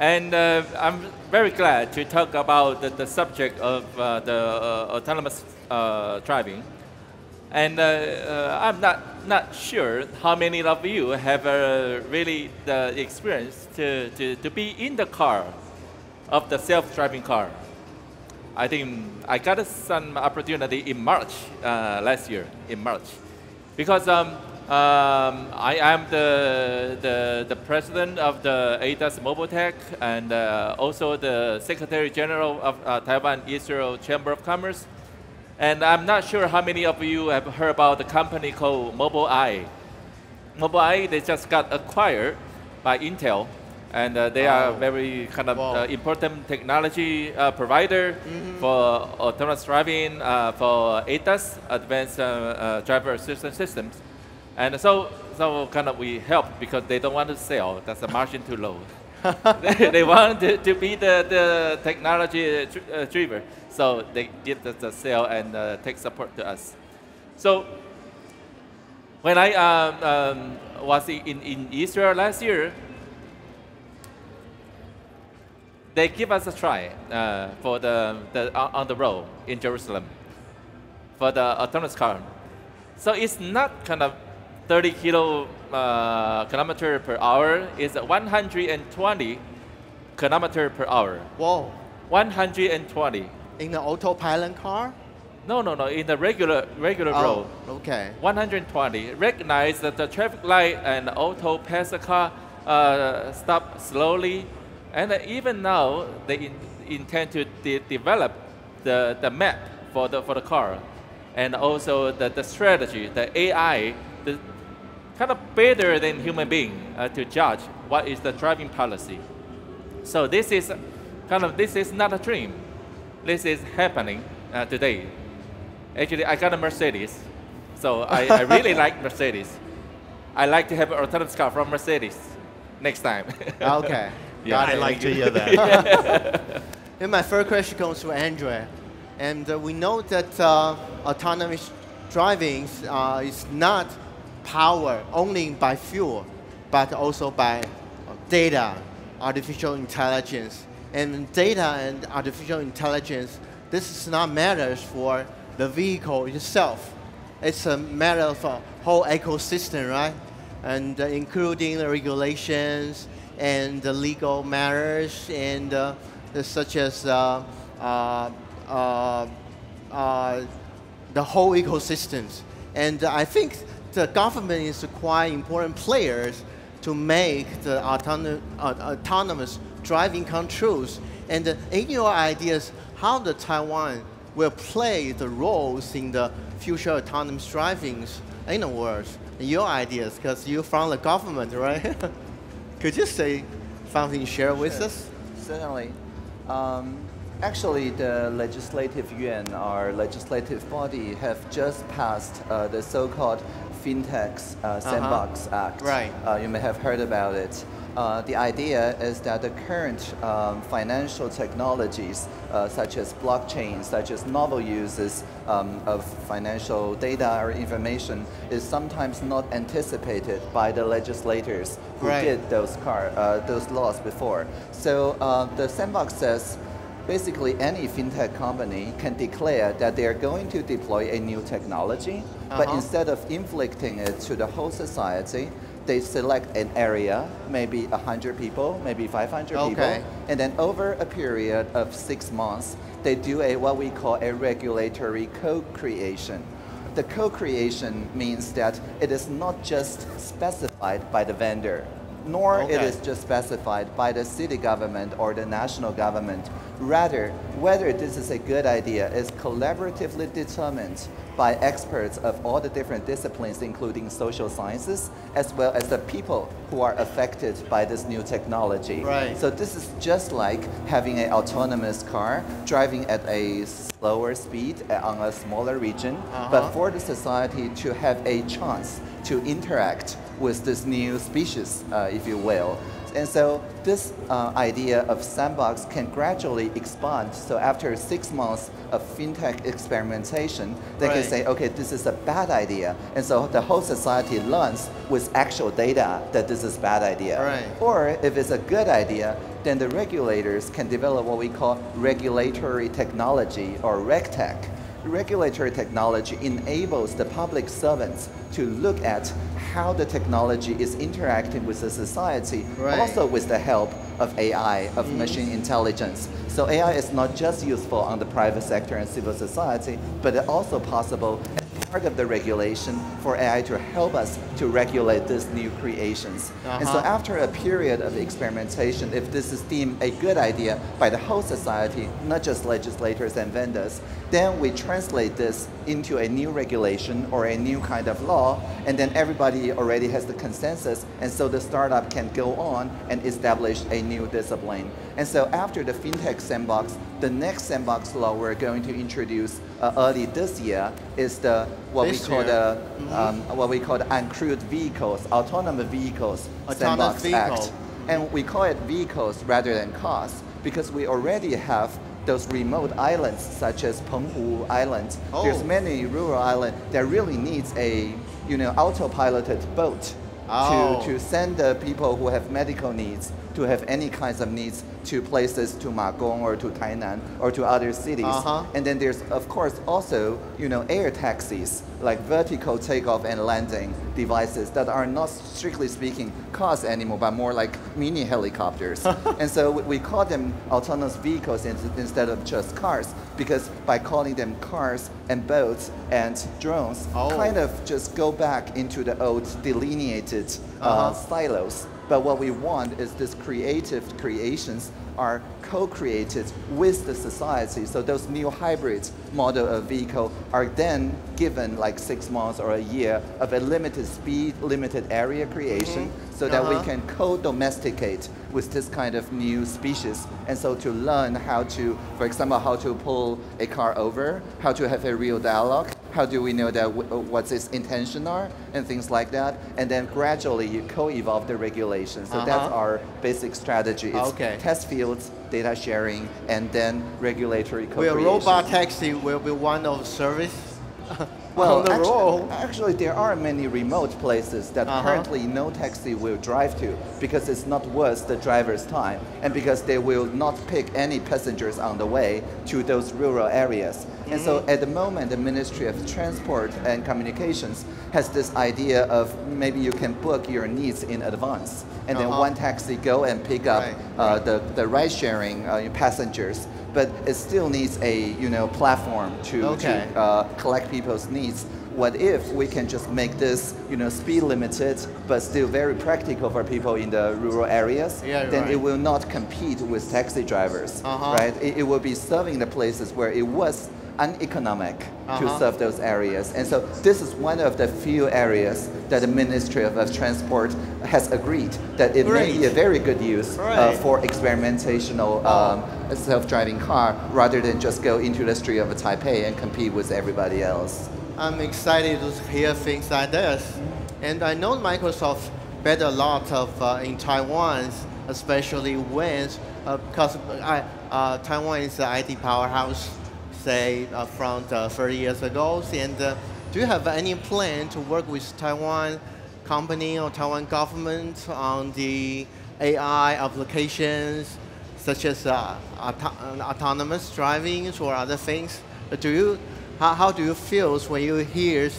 And I'm very glad to talk about the subject of the autonomous driving. And I'm not sure how many of you have really the experience to be in the car of the self-driving car. I think I got some opportunity in March last year, in March, because I am the president of the ADAS Mobile Tech and also the Secretary General of Taiwan Israel Chamber of Commerce. And I'm not sure how many of you have heard about the company called Mobile Eye. Mobile Eye, they just got acquired by Intel. And they are very kind of important technology provider for autonomous driving, for ADAS, Advanced Driver Assistance Systems. And so kind of we help because they don't want to sell. That's the margin too low. They want to be the technology driver. So they give the sale and tech support to us. So When I was in Israel last year, they give us a try for on the road in Jerusalem for the autonomous car. So it's not kind of 30 kilometer per hour. It's 120 kilometer per hour. Whoa. 120. In the autopilot car? No. In the regular road. Okay. 120. Recognize that the traffic light and auto pass the car stop slowly. And even now, they intend to develop the map for the car, and also the strategy, the AI, kind of better than human being to judge what is the driving policy. So this is not a dream. This is happening today. Actually, I got a Mercedes, so I really like Mercedes. I like to have an autonomous car from Mercedes next time. Okay. Yeah. I like to hear that. And my first question goes to Andre. And we know that autonomous driving is not powered only by fuel, but also by data, artificial intelligence. And data and artificial intelligence, this is not matters for the vehicle itself. It's a matter of a whole ecosystem, right? And including the regulations and the legal matters, and such as the whole ecosystems. And I think the government is quite important players to make the autonomous driving controls. And in your ideas, how the Taiwan will play the roles in the future autonomous driving in the world? Your ideas, because you're from the government, right? Could you say something, share with us? Certainly. Actually, the Legislative Yuan, our legislative body, have just passed the so-called FinTech Sandbox Act. Right. You may have heard about it. The idea is that the current financial technologies, such as blockchain, such as novel uses of financial data or information, is sometimes not anticipated by the legislators who did those laws before. So the sandbox says, basically any fintech company can declare that they are going to deploy a new technology, but instead of inflicting it to the whole society, they select an area, maybe 100 people, maybe 500 people, and then over a period of 6 months, they do what we call a regulatory co-creation. The co-creation means that it is not just specified by the vendor, nor it is just specified by the city government or the national government. Rather, whether this is a good idea is collaboratively determined by experts of all the different disciplines, including social sciences, as well as the people who are affected by this new technology. Right. So this is just like having an autonomous car driving at a slower speed on a smaller region, but for the society to have a chance to interact with this new species, if you will. And so this idea of sandbox can gradually expand. So after 6 months of fintech experimentation, they can say, okay, this is a bad idea. And so the whole society learns with actual data that this is a bad idea. Or if it's a good idea, then the regulators can develop what we call regulatory technology, or RegTech. Regulatory technology enables the public servants to look at how the technology is interacting with the society, also with the help of AI, of machine intelligence. So AI is not just useful on the private sector and civil society, but it's also possible as part of the regulation for AI to help us to regulate these new creations. And so after a period of experimentation, if this is deemed a good idea by the whole society, not just legislators and vendors, then we translate this into a new regulation or a new kind of law, and then everybody already has the consensus, and so the startup can go on and establish a new discipline. And so after the fintech sandbox, the next sandbox law we're going to introduce early this year is what we call the uncrewed vehicles, autonomous vehicles sandbox act. And we call it vehicles rather than cars, because we already have those remote islands, such as Penghu Island. There's many rural islands that really needs a autopiloted boat to send the people who have medical needs, to have any kinds of needs to places, to Ma Gong or to Tainan or to other cities. And then there's, of course, also, air taxis, like vertical takeoff and landing devices that are not, strictly speaking, cars anymore, but more like mini helicopters. And so we call them autonomous vehicles instead of just cars, because by calling them cars and boats and drones, kind of just go back into the old delineated silos. But what we want is this creative creations are co-created with the society. So those new hybrid model of vehicle are then given like 6 months or a year of a limited speed, limited area creation, so that we can co-domesticate with this kind of new species. And so to learn how to, for example, how to pull a car over, how to have a real dialogue, how do we know that what its intention are, and things like that, and then gradually you co-evolve the regulations. So that's our basic strategy. It's test fields, data sharing, and then regulatory co-creation. Will robot taxi will be one of the service? Well, actually, there are many remote places that currently no taxi will drive to, because it's not worth the driver's time, and because they will not pick any passengers on the way to those rural areas. And so at the moment, the Ministry of Transport and Communications has this idea of maybe you can book your needs in advance, and then one taxi go and pick up the ride-sharing passengers. But it still needs a platform to collect people's needs. What if we can just make this speed limited, but still very practical for people in the rural areas? Then it will not compete with taxi drivers, right? It will be serving the places where it was uneconomic to serve those areas. And so this is one of the few areas that the Ministry of Transport has agreed that it may be a very good use for experimentational self-driving car, rather than just go into the street of Taipei and compete with everybody else. I'm excited to hear things like this. And I know Microsoft bet a lot of in Taiwan, especially when, because Taiwan is an IT powerhouse, say from 30 years ago. And do you have any plan to work with Taiwan company or Taiwan government on the AI applications, such as autonomous driving or other things? How do you feel when you hear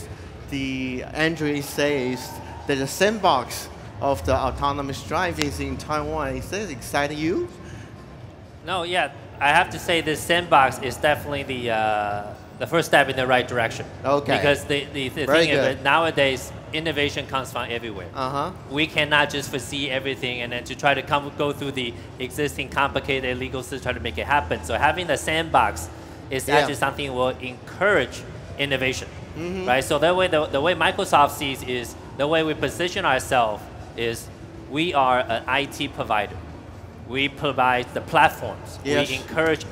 the Andrew says that the sandbox of the autonomous driving is in Taiwan? Is that exciting you? No, yeah. I have to say this sandbox is definitely the first step in the right direction. Because the thing is that nowadays, innovation comes from everywhere. We cannot just foresee everything and then to try to go through the existing complicated legal system to try to make it happen. So having the sandbox is actually something that will encourage innovation, right? So that way, the way Microsoft sees is the way we position ourselves is we are an IT provider. We provide the platforms. We encourage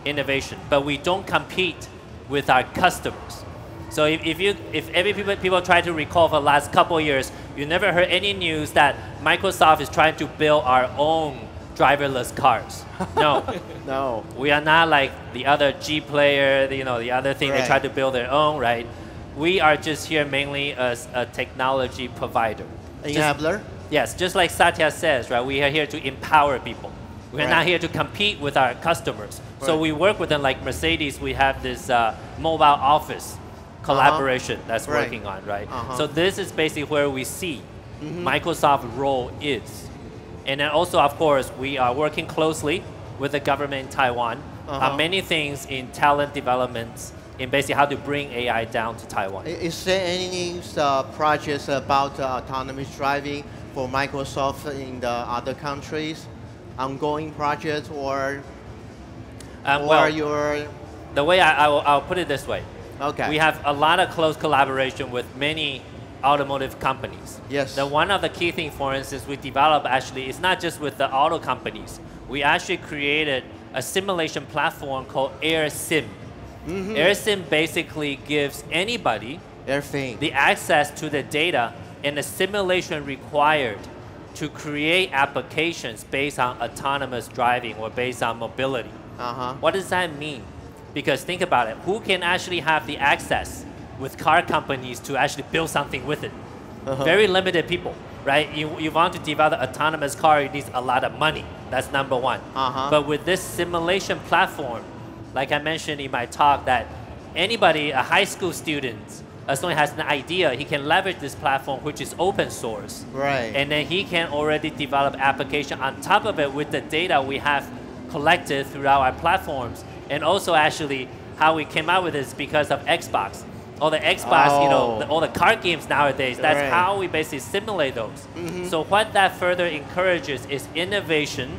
innovation, but we don't compete with our customers. So if people try to recall for the last couple of years, you never heard any news that Microsoft is trying to build our own driverless cars. No, no. We are not like the other G player, the other thing they try to build their own, right? We are just here mainly as a technology provider. Enabler. Yes, just like Satya says, right? We are here to empower people. We're not here to compete with our customers. So we work with them, like Mercedes. We have this mobile office collaboration that's working on, right? So this is basically where we see Microsoft's role is. And then also, of course, we are working closely with the government in Taiwan on many things in talent development, in basically how to bring AI down to Taiwan. Is there any projects about autonomous driving for Microsoft in the other countries? Ongoing projects or the way I'll put it this way. We have a lot of close collaboration with many automotive companies. Then one of the key things, for instance, we developed actually is not just with the auto companies. We actually created a simulation platform called AirSim. AirSim basically gives anybody the access to the data and the simulation required to create applications based on autonomous driving or based on mobility. What does that mean? Because think about it, who can actually have the access with car companies to actually build something with it? Very limited people, right? You want to develop an autonomous car, it needs a lot of money. That's number one. But with this simulation platform, like I mentioned in my talk, that anybody, a high school student, as long as he has an idea, he can leverage this platform, which is open source. Right. And then he can already develop application on top of it with the data we have collected throughout our platforms. And also actually how we came out with this because of Xbox. All the Xbox, all the card games nowadays, that's how we basically simulate those. So what that further encourages is innovation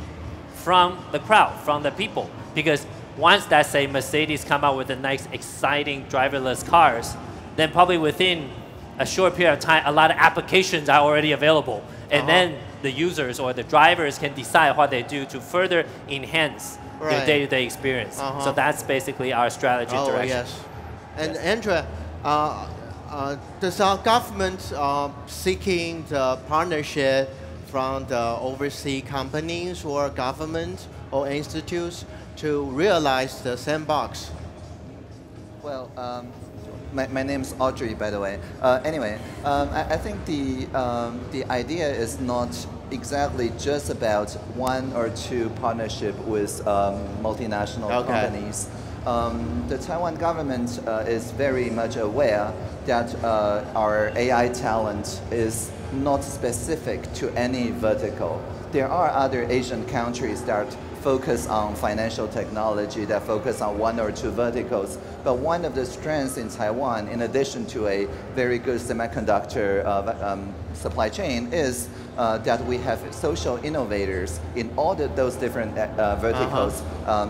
from the crowd, from the people. Because once that, say, Mercedes come out with the nice, exciting driverless cars, then probably within a short period of time, a lot of applications are already available. And then the users or the drivers can decide what they do to further enhance their day-to-day experience. So that's basically our strategy direction. Yes. And Andrea, does our government seeking the partnership from the overseas companies or government or institutes to realize the sandbox? Well, my name's Audrey, by the way. Anyway, I think the idea is not exactly just about one or two partnership with multinational companies. The Taiwan government is very much aware that our AI talent is not specific to any vertical. There are other Asian countries that focus on financial technology, that focus on one or two verticals. But one of the strengths in Taiwan, in addition to a very good semiconductor supply chain, is that we have social innovators in all those different verticals,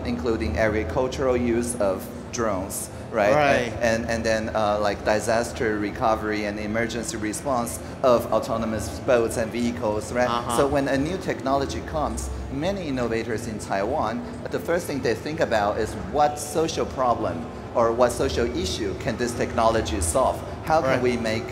including agricultural use of drones, right? And then like disaster recovery and emergency response of autonomous boats and vehicles, right? So when a new technology comes, many innovators in Taiwan, the first thing they think about is what social problem or what social issue can this technology solve? How can we make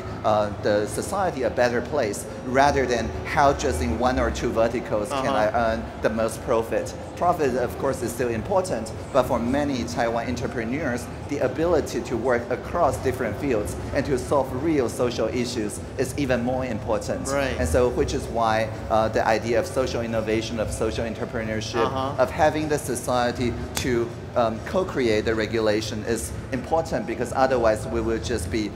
the society a better place rather than how just in one or two verticals can I earn the most profit? Profit, of course, is still important, but for many Taiwan entrepreneurs, the ability to work across different fields and to solve real social issues is even more important. And so, which is why the idea of social innovation, of social entrepreneurship, of having the society to co-create the regulation is important, because otherwise we will just be,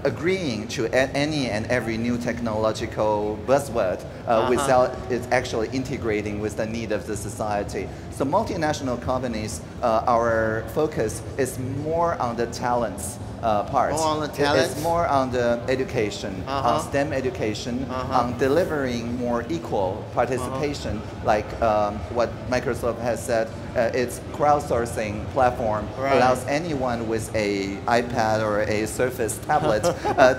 agreeing to any and every new technological buzzword without it actually integrating with the need of the society. So multinational companies, our focus is more on the talents part. More on the talents? It's more on the education, on STEM education, on delivering more equal participation, like what Microsoft has said. Its crowdsourcing platform allows anyone with a iPad or a Surface tablet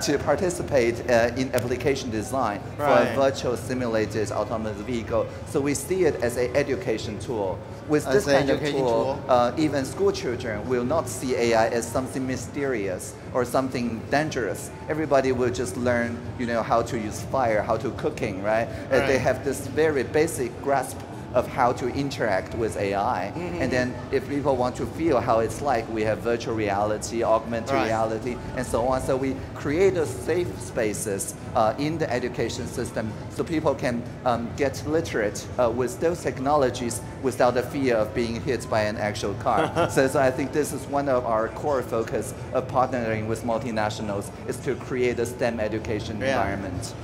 to participate in application design for a virtual simulated autonomous vehicle. So we see it as an education tool. With this kind of tool, even school children will not see AI as something mysterious or something dangerous. Everybody will just learn, how to use fire, how to cooking, right? They have this very basic grasp of how to interact with AI. And then if people want to feel how it's like, we have virtual reality, augmented reality, and so on. So we create a safe spaces in the education system so people can get literate with those technologies without the fear of being hit by an actual car. So I think this is one of our core focus of partnering with multinationals, is to create a STEM education environment.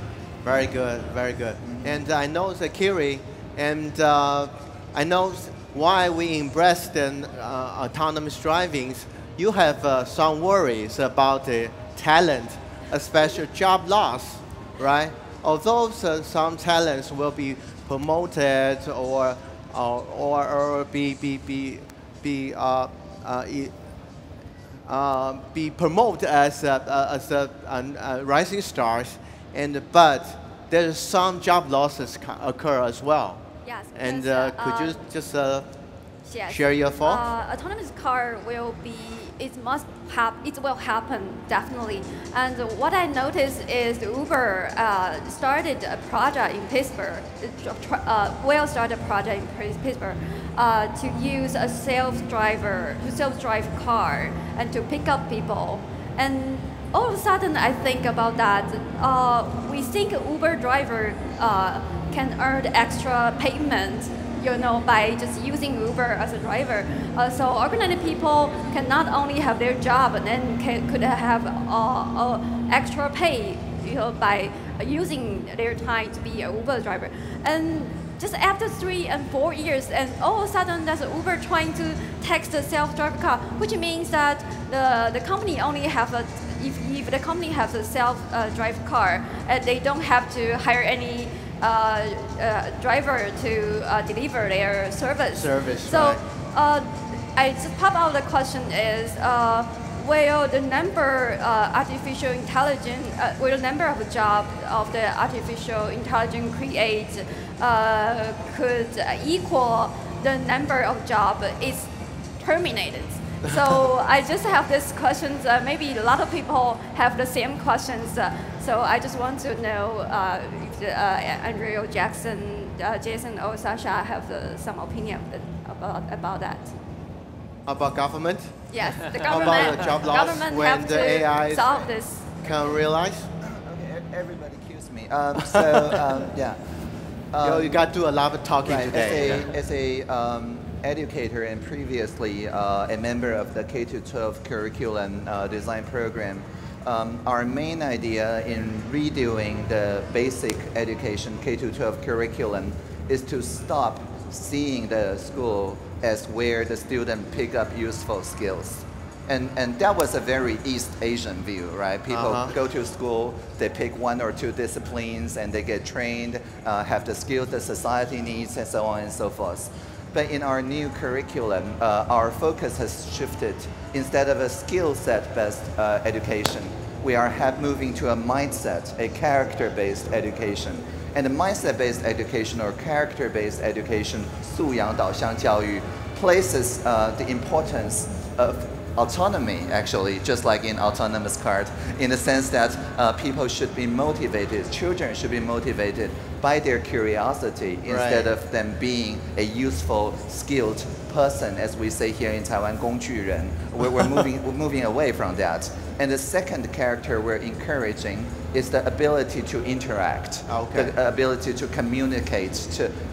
Very good, very good. And I know Zakiri, and I know why we embraced autonomous driving. You have some worries about the talent, especially job loss, right? Although some talents will be promoted or be promoted as rising stars, but there's some job losses occur as well. Yes. And could you just share your thoughts? Autonomous car will be, it must it will happen definitely. And what I noticed is Uber started a project in Pittsburgh, well-started project in Pittsburgh, to use a self-drive car and to pick up people. And all of a sudden, I think about that. We think Uber driver can earn extra payment, by just using Uber as a driver. So ordinary people can not only have their job, and then could have extra pay, by using their time to be an Uber driver. And just after 3 and 4 years, and all of a sudden there's Uber trying to tax the self-driving car, which means that the company only have if the company has a self-drive car, they don't have to hire any driver to deliver their service. So I just pop out the question is, will the number artificial intelligence, will the number of job of the artificial intelligence create could equal the number of job is terminated? So I just have these questions. Maybe a lot of people have the same questions. So I just want to know if Andrew, Jackson, Jason, or Sasha have some opinion about that. About government? Yes, the government. About the job loss government when have the to AI solve this. Can realize? Okay, everybody cues me. Yeah. You got to do a lot of talking today. As a educator and previously a member of the K-12 curriculum design program, our main idea in redoing the basic education K-12 curriculum is to stop seeing the school as where the student pick up useful skills. And that was a very East Asian view, right? People go to school, they pick 1 or 2 disciplines, and they get trained, have the skills that society needs, and so on and so forth. But in our new curriculum, our focus has shifted. Instead of a skill set-based education, we are moving to a mindset, a character-based education. And the mindset-based education or character-based education, 素养导向教育, places the importance of autonomy, actually, just like in autonomous car, in the sense that people should be motivated, children should be motivated by their curiosity instead of them being a useful, skilled person, as we say here in Taiwan, 工具人. We're moving away from that. And the second character we're encouraging is the ability to interact, the ability to communicate,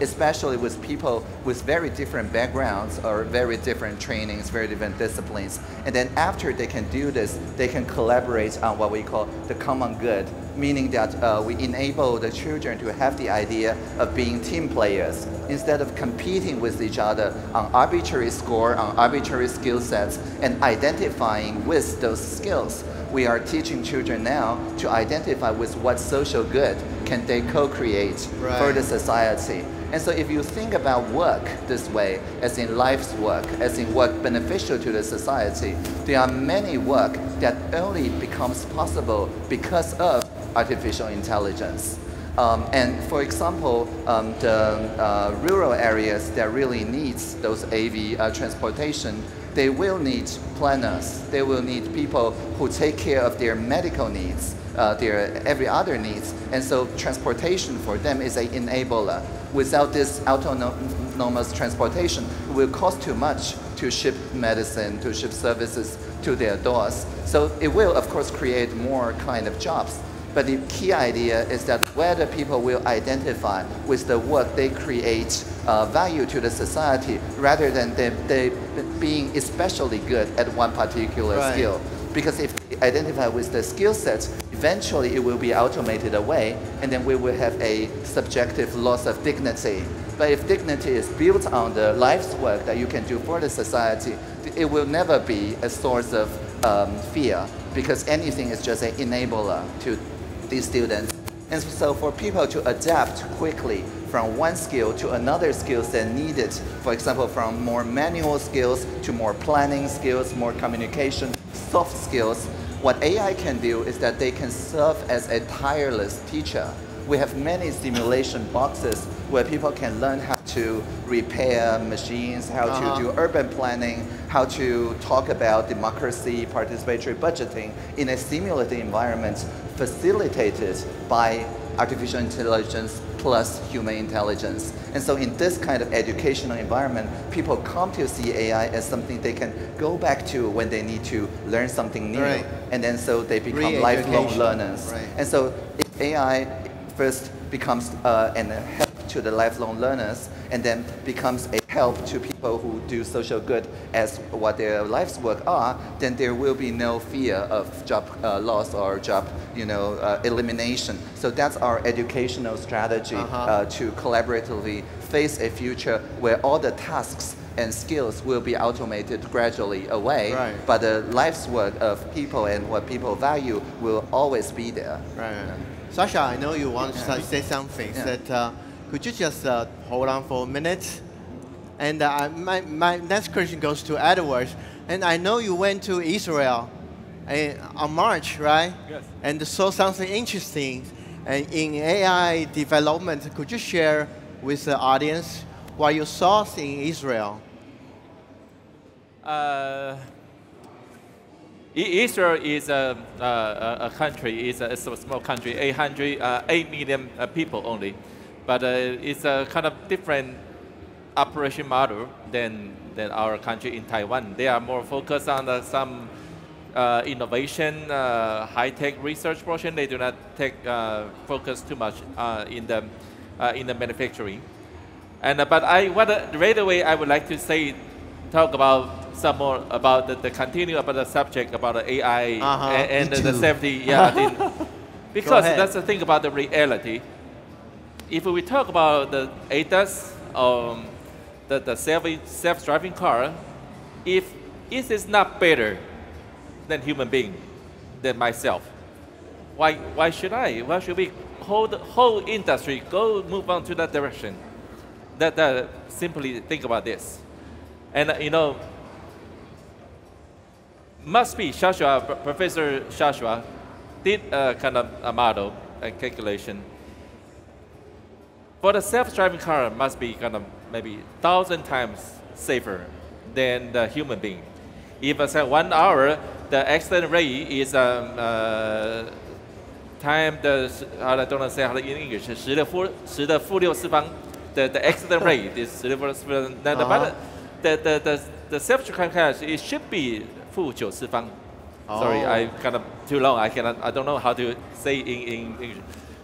especially with people with very different backgrounds or very different trainings, very different disciplines. And then after they can do this, they can collaborate on what we call the common good, meaning that we enable the children to have the idea of being team players instead of competing with each other on arbitrary score, on arbitrary skill sets, and identifying with those skills. We are teaching children now to identify with what social good can they co-create for the society. And so if you think about work this way, as in life's work, as in work beneficial to the society, there are many work that only becomes possible because of artificial intelligence. And for example, the rural areas that really needs those AV transportation, they will need planners. They will need people who take care of their medical needs, their every other needs. And so transportation for them is an enabler. Without this autonomous transportation, it will cost too much to ship medicine, to ship services to their doors. So it will, of course, create more kind of jobs. But the key idea is that whether people will identify with the work they create value to the society rather than they being especially good at one particular skill. Because if they identify with the skill sets, eventually it will be automated away, and then we will have a subjective loss of dignity. But if dignity is built on the life's work that you can do for the society, it will never be a source of fear, because anything is just an enabler to these students. And so for people to adapt quickly from one skill to another skills that needed, for example, from more manual skills to more planning skills, more communication, soft skills, what AI can do is that they can serve as a tireless teacher we have many simulation boxes where people can learn how to repair machines, how to do urban planning, how to talk about democracy, participatory budgeting in a simulated environment facilitated by artificial intelligence plus human intelligence. And so in this kind of educational environment, people come to see AI as something they can go back to when they need to learn something new. Right. And then so they become lifelong learners. Right. And so if AI first becomes an help to the lifelong learners and then becomes a help to people who do social good as what their life's work are, then there will be no fear of job loss or job elimination. So that's our educational strategy to collaboratively face a future where all the tasks and skills will be automated gradually away, but the life's work of people and what people value will always be there. Sasha, I know you want to say something. That, could you just hold on for a minute? And my next question goes to Edward. And I know you went to Israel on March, right? Yes. And saw something interesting in AI development. Could you share with the audience what you saw in Israel? Israel is a country, it's a small country, 8 million people only. But it's a kind of different operation model than our country in Taiwan. They are more focused on some innovation, high-tech research portion. They do not take focus too much in the manufacturing. And but right away I would like to talk about some more about the continue about the subject about the AI and the safety. Yeah, I think, because that's the thing about the reality. If we talk about the ADAS, the self-driving car, if it is not better than human being, than myself, why should I? Why should we whole industry move on to that direction? That simply think about this, and must be Professor Shashua did a kind of a model and calculation. For the self-driving car, must be kind of maybe 1,000 times safer than the human being. If I say 1 hour, the accident rate is time the I don't know say how in English 10的负6次方 the accident rate is 10的负6次方 but the self-driving car it should be 负9次方. Sorry, I kind of too long. I don't know how to say in English.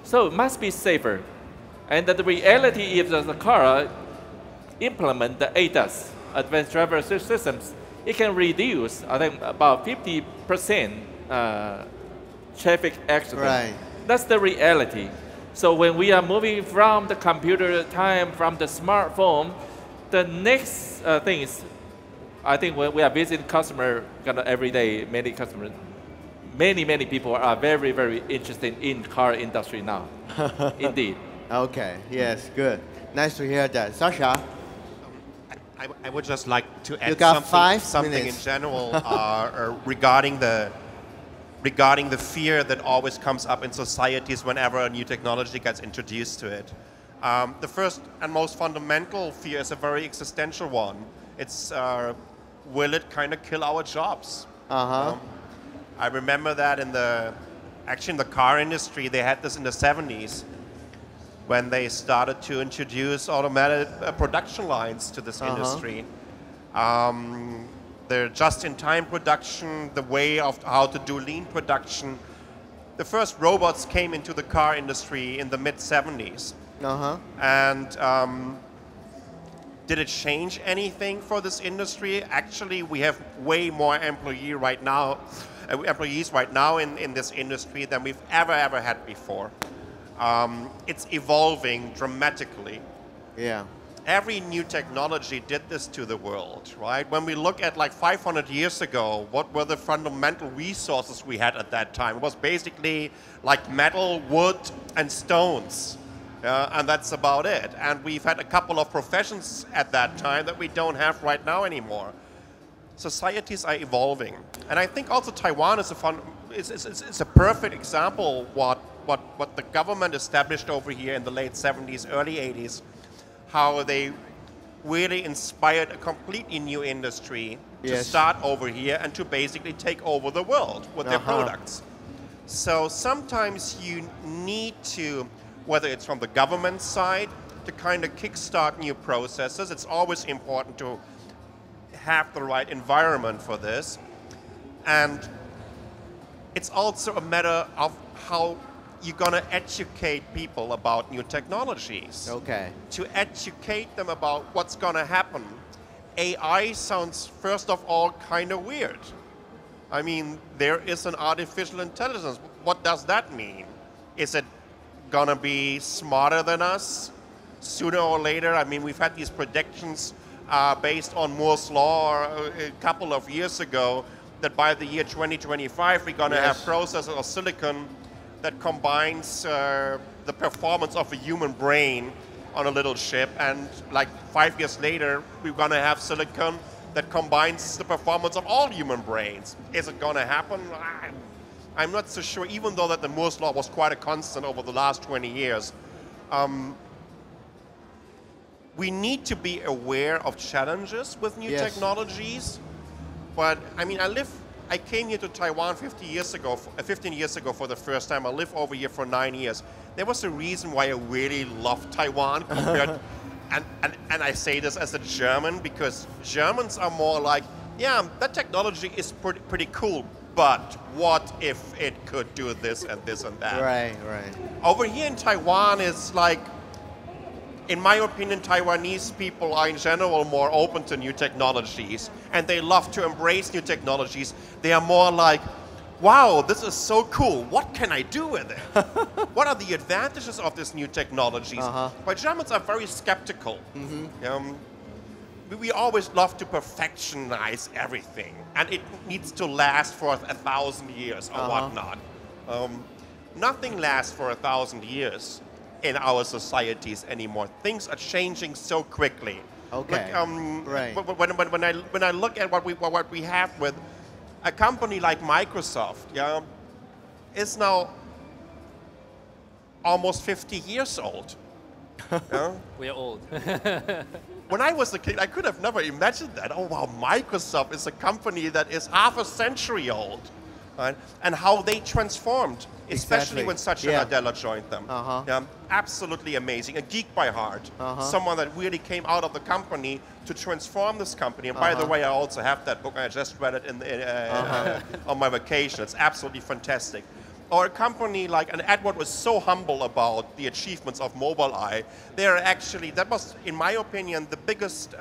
So it must be safer. And the reality is that the car implement the ADAS, advanced driver assist systems, it can reduce, I think, about 50% traffic accidents. Right. That's the reality. So when we are moving from the computer time, from the smartphone, the next thing is, I think when we are visiting customer kind of every day, many customers, many people are very, very interested in car industry now. Indeed. Okay, yes, good. Nice to hear that. Sasha? I would just like to add something in general regarding the fear that always comes up in societies whenever a new technology gets introduced to it. The first and most fundamental fear is a very existential one. It's will it kind of kill our jobs? I remember that in the car industry, they had this in the 70s. When they started to introduce automated production lines to this industry. The just-in-time production, the way of how to do lean production. The first robots came into the car industry in the mid-70s. And did it change anything for this industry? Actually, we have way more employees right now in this industry than we've ever had before. It's evolving dramatically. Yeah. Every new technology did this to the world, right? When we look at like 500 years ago, what were the fundamental resources we had at that time? It was basically like metal, wood, and stones. And that's about it. And we've had a couple of professions at that time that we don't have right now anymore. Societies are evolving. And I think also Taiwan is a perfect example what what the government established over here in the late 70s, early 80s, how they really inspired a completely new industry to start over here and to basically take over the world with their products. So sometimes you need to, whether it's from the government side, to kind of kickstart new processes. It's always important to have the right environment for this. And it's also a matter of how you're going to educate people about new technologies. Okay. To educate them about what's going to happen. AI sounds, first of all, kind of weird. I mean, there is an artificial intelligence. What does that mean? Is it going to be smarter than us sooner or later? I mean, we've had these predictions based on Moore's Law a couple of years ago that by the year 2025, we're going to have processors or silicon that combines the performance of a human brain on a little chip, and like 5 years later, we're going to have silicon that combines the performance of all human brains. Is it going to happen? I'm not so sure, even though that the Moore's Law was quite a constant over the last 20 years. We need to be aware of challenges with new technologies, but I mean, I came here to Taiwan 15 years ago for the first time. I lived over here for 9 years. There was a reason why I really loved Taiwan compared, and I say this as a German because Germans are more like, yeah, that technology is pretty cool, but what if it could do this and this and that? Right, right. Over here in Taiwan, it's like, in my opinion, Taiwanese people are in general more open to new technologies, and they love to embrace new technologies. They are more like, wow, this is so cool. What can I do with it? What are the advantages of these new technologies? But Germans are very skeptical. We always love to perfectionize everything, and it needs to last for 1,000 years or whatnot. Nothing lasts for 1,000 years in our societies anymore. Things are changing so quickly. Okay. Right. When I look at what we have with a company like Microsoft, is now almost 50 years old. We're old. When I was a kid, I could have never imagined that. Oh wow, Microsoft is a company that is half a century old, right? And how they transformed. Especially when Satya Nadella joined them. Absolutely amazing. A geek by heart. Someone that really came out of the company to transform this company. And by the way, I also have that book. I just read it on my vacation. It's absolutely fantastic. Or a company like, and Edward was so humble about the achievements of Mobileye. They're actually, that was, in my opinion, the biggest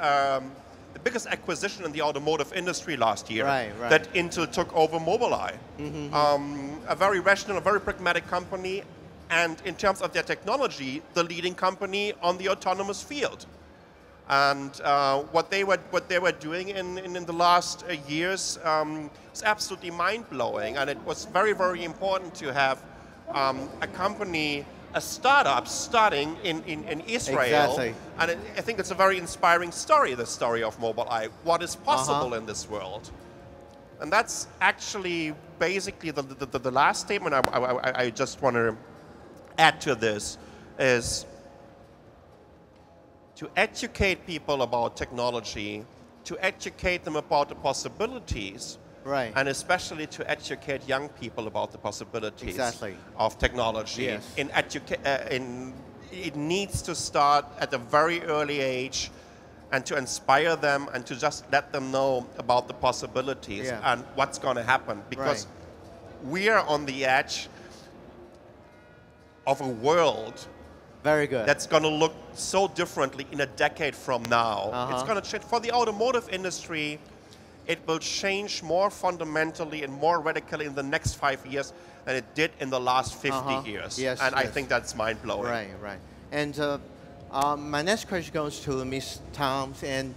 acquisition in the automotive industry last year. That Intel took over Mobileye. A very rational, a very pragmatic company, and in terms of their technology, the leading company on the autonomous field. And what they were doing in the last years was absolutely mind-blowing, and it was very, very important to have a company, a startup starting in Israel. And I think it's a very inspiring story, the story of Mobileye, what is possible in this world. And that's actually basically the last statement I just want to add to this is to educate people about technology, to educate them about the possibilities, and especially to educate young people about the possibilities of technology. It needs to start at a very early age, and to inspire them and to just let them know about the possibilities and what's going to happen. Because we are on the edge of a world that's going to look so differently in a decade from now. It's going to change. For the automotive industry, it will change more fundamentally and more radically in the next 5 years than it did in the last 50 years. And I think that's mind-blowing. Right. And my next question goes to Ms. Toms, and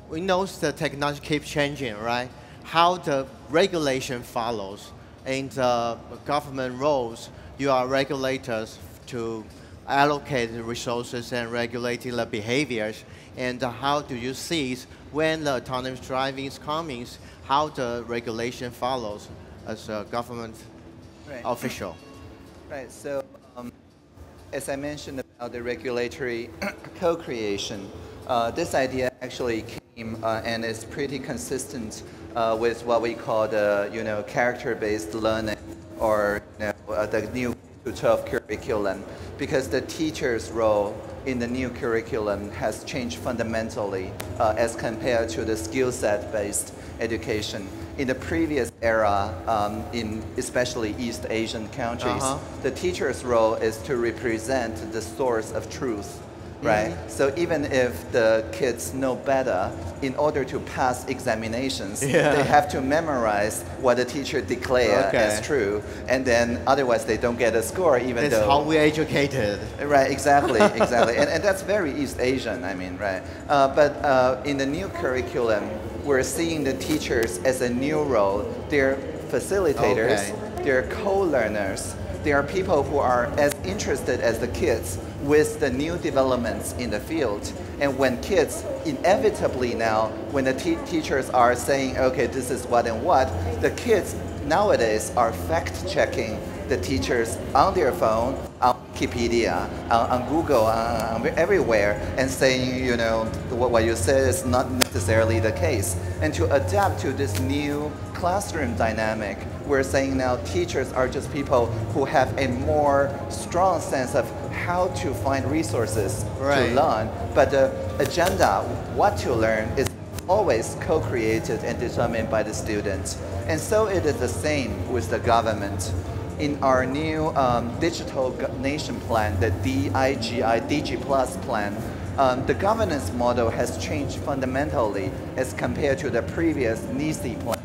we know the technology keeps changing, right? How the regulation follows in the government roles, you are regulators to allocate the resources and regulating the behaviors, and how do you see when the autonomous driving is coming, how the regulation follows as a government official? Right, so as I mentioned about the regulatory co-creation, this idea actually came and is pretty consistent with what we call the character-based learning, or the new K-12 curriculum, because the teacher's role in the new curriculum has changed fundamentally as compared to the skill set based education. In the previous era, in especially East Asian countries, the teacher's role is to represent the source of truth. Right? So even if the kids know better, in order to pass examinations, they have to memorize what the teacher declared as true, and then otherwise they don't get a score, even That's though... how we educated. Right, exactly, exactly. And that's very East Asian, I mean, right? But in the new curriculum, we're seeing the teachers as a new role. They're facilitators, they're co-learners, they are people who are as interested as the kids with the new developments in the field. And when kids, inevitably now, when the teachers are saying, okay, this is what and what, the kids nowadays are fact-checking the teachers on their phone, on Wikipedia, on Google, everywhere, and saying, what you said is not necessarily the case. And to adapt to this new classroom dynamic, we're saying now teachers are just people who have a more strong sense of how to find resources to learn, but the agenda, what to learn, is always co-created and determined by the students. And so it is the same with the government. In our new digital nation plan, the DIGI Plus plan, the governance model has changed fundamentally as compared to the previous NISI plan.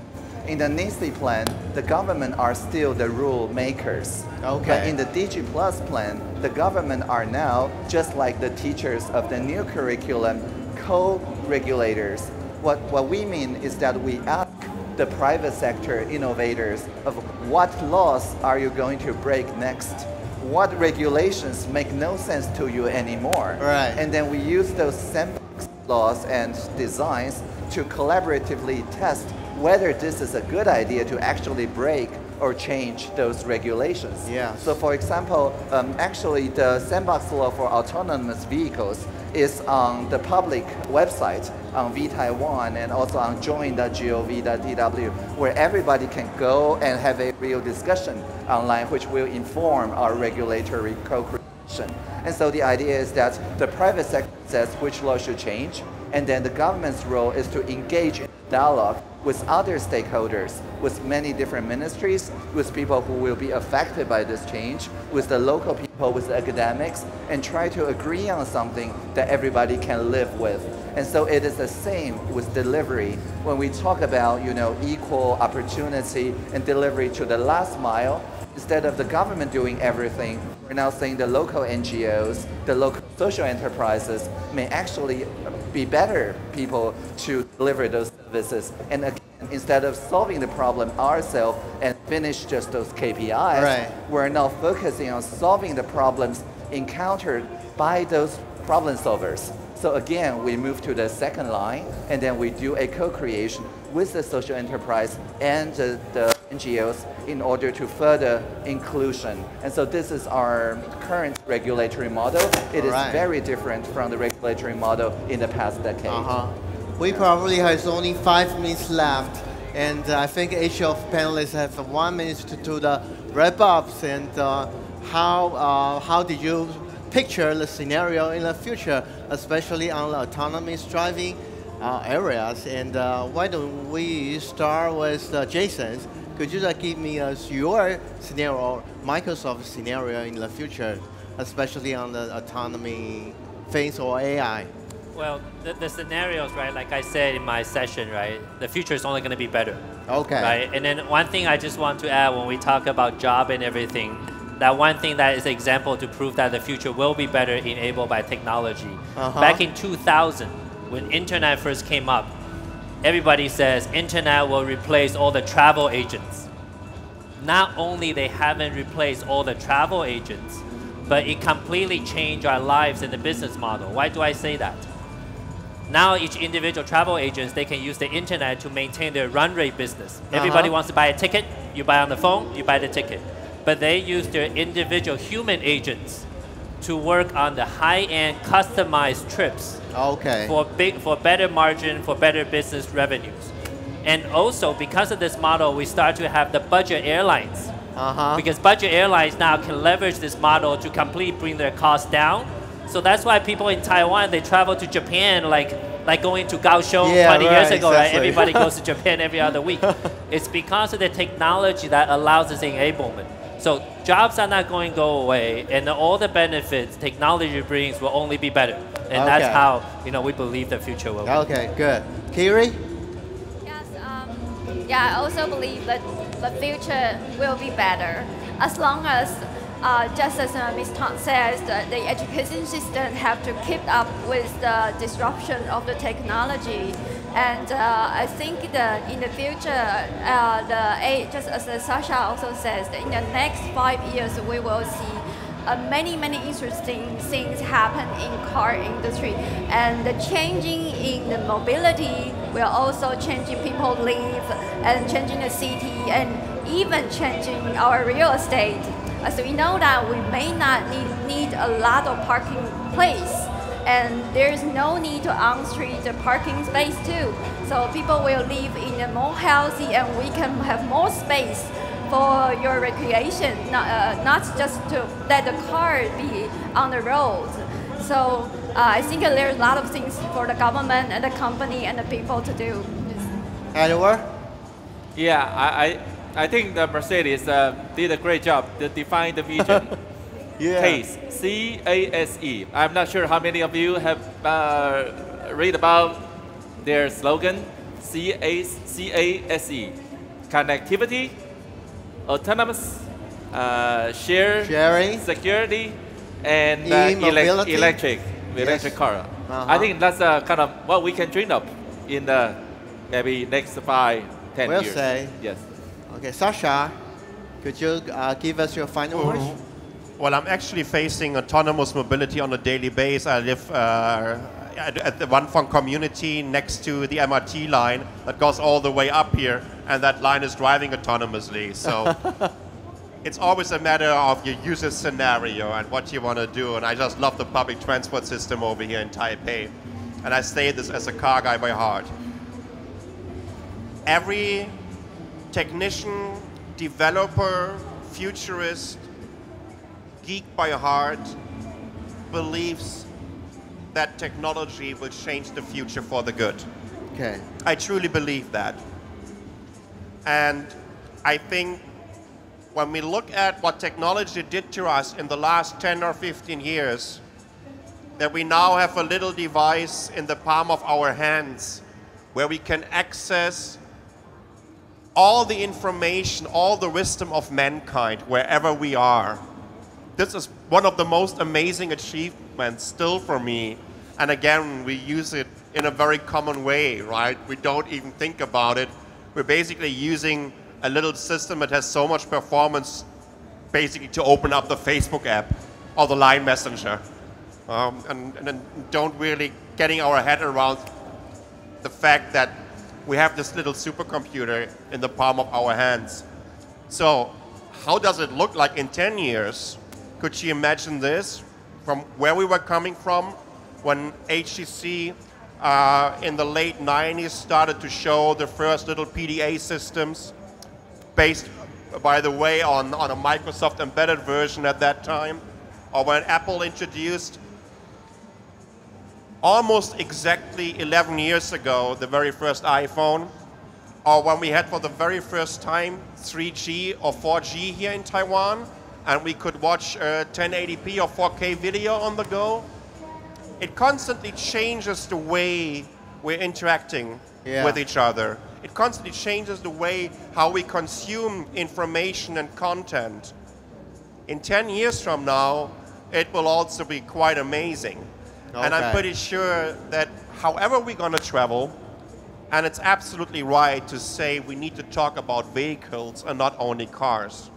In the NISI plan, the government are still the rule makers. But in the DG Plus plan, the government are now, just like the teachers of the new curriculum, co-regulators. What we mean is that we ask the private sector innovators of what laws are you going to break next? What regulations make no sense to you anymore? And then we use those sandbox laws and designs to collaboratively test whether this is a good idea to actually break or change those regulations. So for example, actually the sandbox law for autonomous vehicles is on the public website on vTaiwan and also on join.gov.tw, where everybody can go and have a real discussion online, which will inform our regulatory co-creation. And so the idea is that the private sector says which law should change, and then the government's role is to engage in dialogue with other stakeholders, with many different ministries, with people who will be affected by this change, with the local people, with the academics, and try to agree on something that everybody can live with. And so it is the same with delivery. When we talk about, equal opportunity and delivery to the last mile, instead of the government doing everything, we're now saying the local NGOs, the local social enterprises may actually be better people to deliver those services. And again, instead of solving the problem ourselves and finish just those KPIs, we're now focusing on solving the problems encountered by those problem solvers. So again, we move to the second line, and then we do a co-creation with the social enterprise and the NGOs in order to further inclusion. And so this is our current regulatory model. It is very different from the regulatory model in the past decade. We probably have only 5 minutes left, and I think each of panelists have 1 minute to do the wrap-ups. And how did you picture the scenario in the future, especially on the autonomous driving areas? And why don't we start with Jason? Could you give me your scenario, Microsoft scenario in the future, especially on the autonomy things or AI? Well, the scenarios, right, like I said in my session, right, the future is only going to be better. Right? And then one thing I just want to add when we talk about job and everything, that one thing that is an example to prove that the future will be better enabled by technology. Back in 2000, when internet first came up, everybody says internet will replace all the travel agents. Not only they haven't replaced all the travel agents, but it completely changed our lives in the business model. Why do I say that? Now each individual travel agents, they can use the internet to maintain their run rate business. Everybody wants to buy a ticket, you buy on the phone, you buy the ticket. but they use their individual human agents to work on the high-end customized trips. Okay. For better margin, for better business revenues. And also, because of this model, we start to have the budget airlines. Because budget airlines now can leverage this model to completely bring their costs down. So that's why people in Taiwan, they travel to Japan like going to Kaohsiung 20 years ago, right? Everybody goes to Japan every other week. It's because of the technology that allows this enablement. So jobs are not going to go away, and all the benefits technology brings will only be better. And that's how we believe the future will be. Okay, good. Kiri? Yes, I also believe that the future will be better as long as, just as Ms. Tong says, the education system have to keep up with the disruption of the technology. And I think that in the future, just as Sasha also says, that in the next 5 years, we will see many interesting things happen in car industry. And the changing in the mobility will also changing people live and changing the city and even changing our real estate. So we know that we may not need a lot of parking place, and there's no need to on-street parking space too. So people will live in a more healthy, and we can have more space for your recreation, not just to let the car be on the road. So I think there are a lot of things for the government and the company and the people to do. Edward? Yeah, I think the Mercedes did a great job to define the vision. CASE, C-A-S-E. I'm not sure how many of you have read about their slogan, C-A-S-E. Connectivity, autonomous, sharing, security, and electric car. I think that's kind of what we can dream of in the maybe next 5-10 years. Say. Yes. Okay, Sasha, could you give us your final words? Well, I'm actually facing autonomous mobility on a daily basis. I live at the Wanfeng community next to the MRT line that goes all the way up here, and that line is driving autonomously. So it's always a matter of your user scenario and what you want to do. And I just love the public transport system over here in Taipei. And I say this as a car guy by heart. Every technician, developer, futurist, geek by heart believes that technology will change the future for the good. Okay. I truly believe that. And I think when we look at what technology did to us in the last 10 or 15 years, that we now have a little device in the palm of our hands where we can access all the information, all the wisdom of mankind, wherever we are. This is one of the most amazing achievements still for me. And again, we use it in a very common way, right? We don't even think about it. We're basically using a little system that has so much performance basically to open up the Facebook app or the Line Messenger. And then don't really getting our head around the fact that we have this little supercomputer in the palm of our hands. So how does it look like in 10 years? Could you imagine this from where we were coming from when HTC in the late 90s started to show the first little PDA systems based, by the way, on a Microsoft embedded version at that time, or when Apple introduced almost exactly 11 years ago the very first iPhone, or when we had for the very first time 3G or 4G here in Taiwan, and we could watch 1080p or 4K video on the go. It constantly changes the way we're interacting with each other. It constantly changes the way how we consume information and content. In 10 years from now, it will also be quite amazing. Okay. And I'm pretty sure that however we're going to travel, and it's absolutely right to say we need to talk about vehicles and not only cars.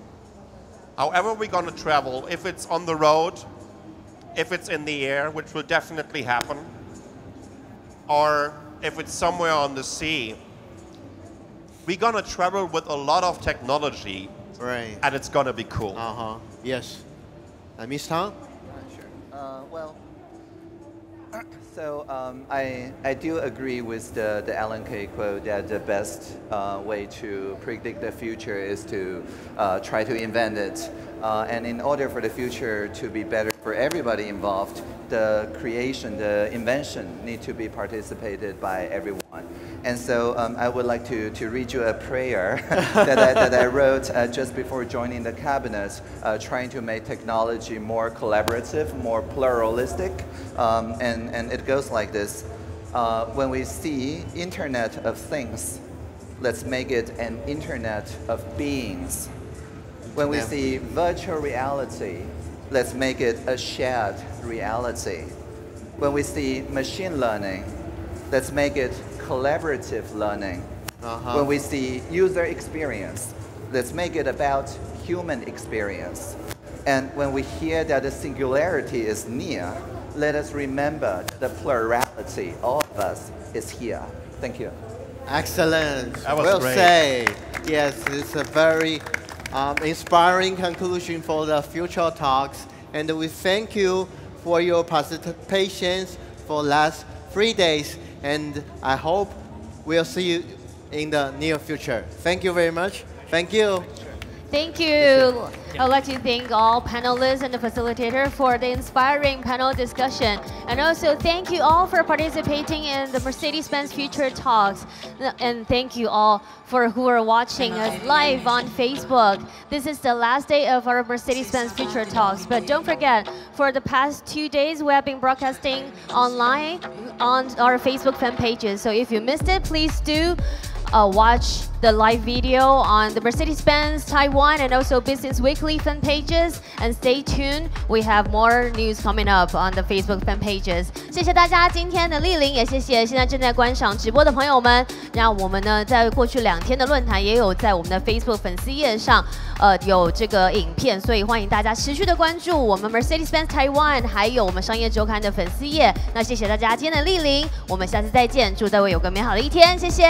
However we're going to travel, if it's on the road, if it's in the air, which will definitely happen, or if it's somewhere on the sea, we're going to travel with a lot of technology Right. And it's gonna be cool. Yes. Miss Tang? Sure. Well, so I do agree with the Alan Kay quote that the best way to predict the future is to try to invent it. And in order for the future to be better for everybody involved, the creation, the invention need to be participated by everyone. And so I would like to read you a prayer that I wrote just before joining the cabinet, trying to make technology more collaborative, more pluralistic. And it goes like this. When we see Internet of Things, let's make it an Internet of Beings. When we see virtual reality, let's make it a shared reality. When we see machine learning, let's make it collaborative learning. When we see user experience, let's make it about human experience. And when we hear that the singularity is near, let us remember the plurality, all of us, is here. Thank you. Excellent. That was well great. said. Yes, it's a very inspiring conclusion for the Future Talks. And we thank you for your participation for last 3 days. And I hope we'll see you in the near future. Thank you very much. Thank you. Thank you. I'd like to thank all panelists and the facilitator for the inspiring panel discussion. And also thank you all for participating in the Mercedes-Benz Future Talks. And thank you all for who are watching us live on Facebook. This is the last day of our Mercedes-Benz Future Talks. But don't forget, for the past 2 days, we have been broadcasting online on our Facebook fan pages. So if you missed it, please do watch the live video on the Mercedes-Benz Taiwan and also Business Weekly fan pages. And stay tuned, we have more news coming up on the Facebook fan pages. 谢谢大家今天的莅临，也谢谢现在正在观赏直播的朋友们。那我们呢，在过去2天的论坛也有在我们的 Facebook 粉丝页上，有这个影片，所以欢迎大家持续的关注我们 Mercedes-Benz Taiwan 还有我们商业周刊的粉丝页。那谢谢大家今天的莅临，我们下次再见，祝各位有个美好的一天，谢谢。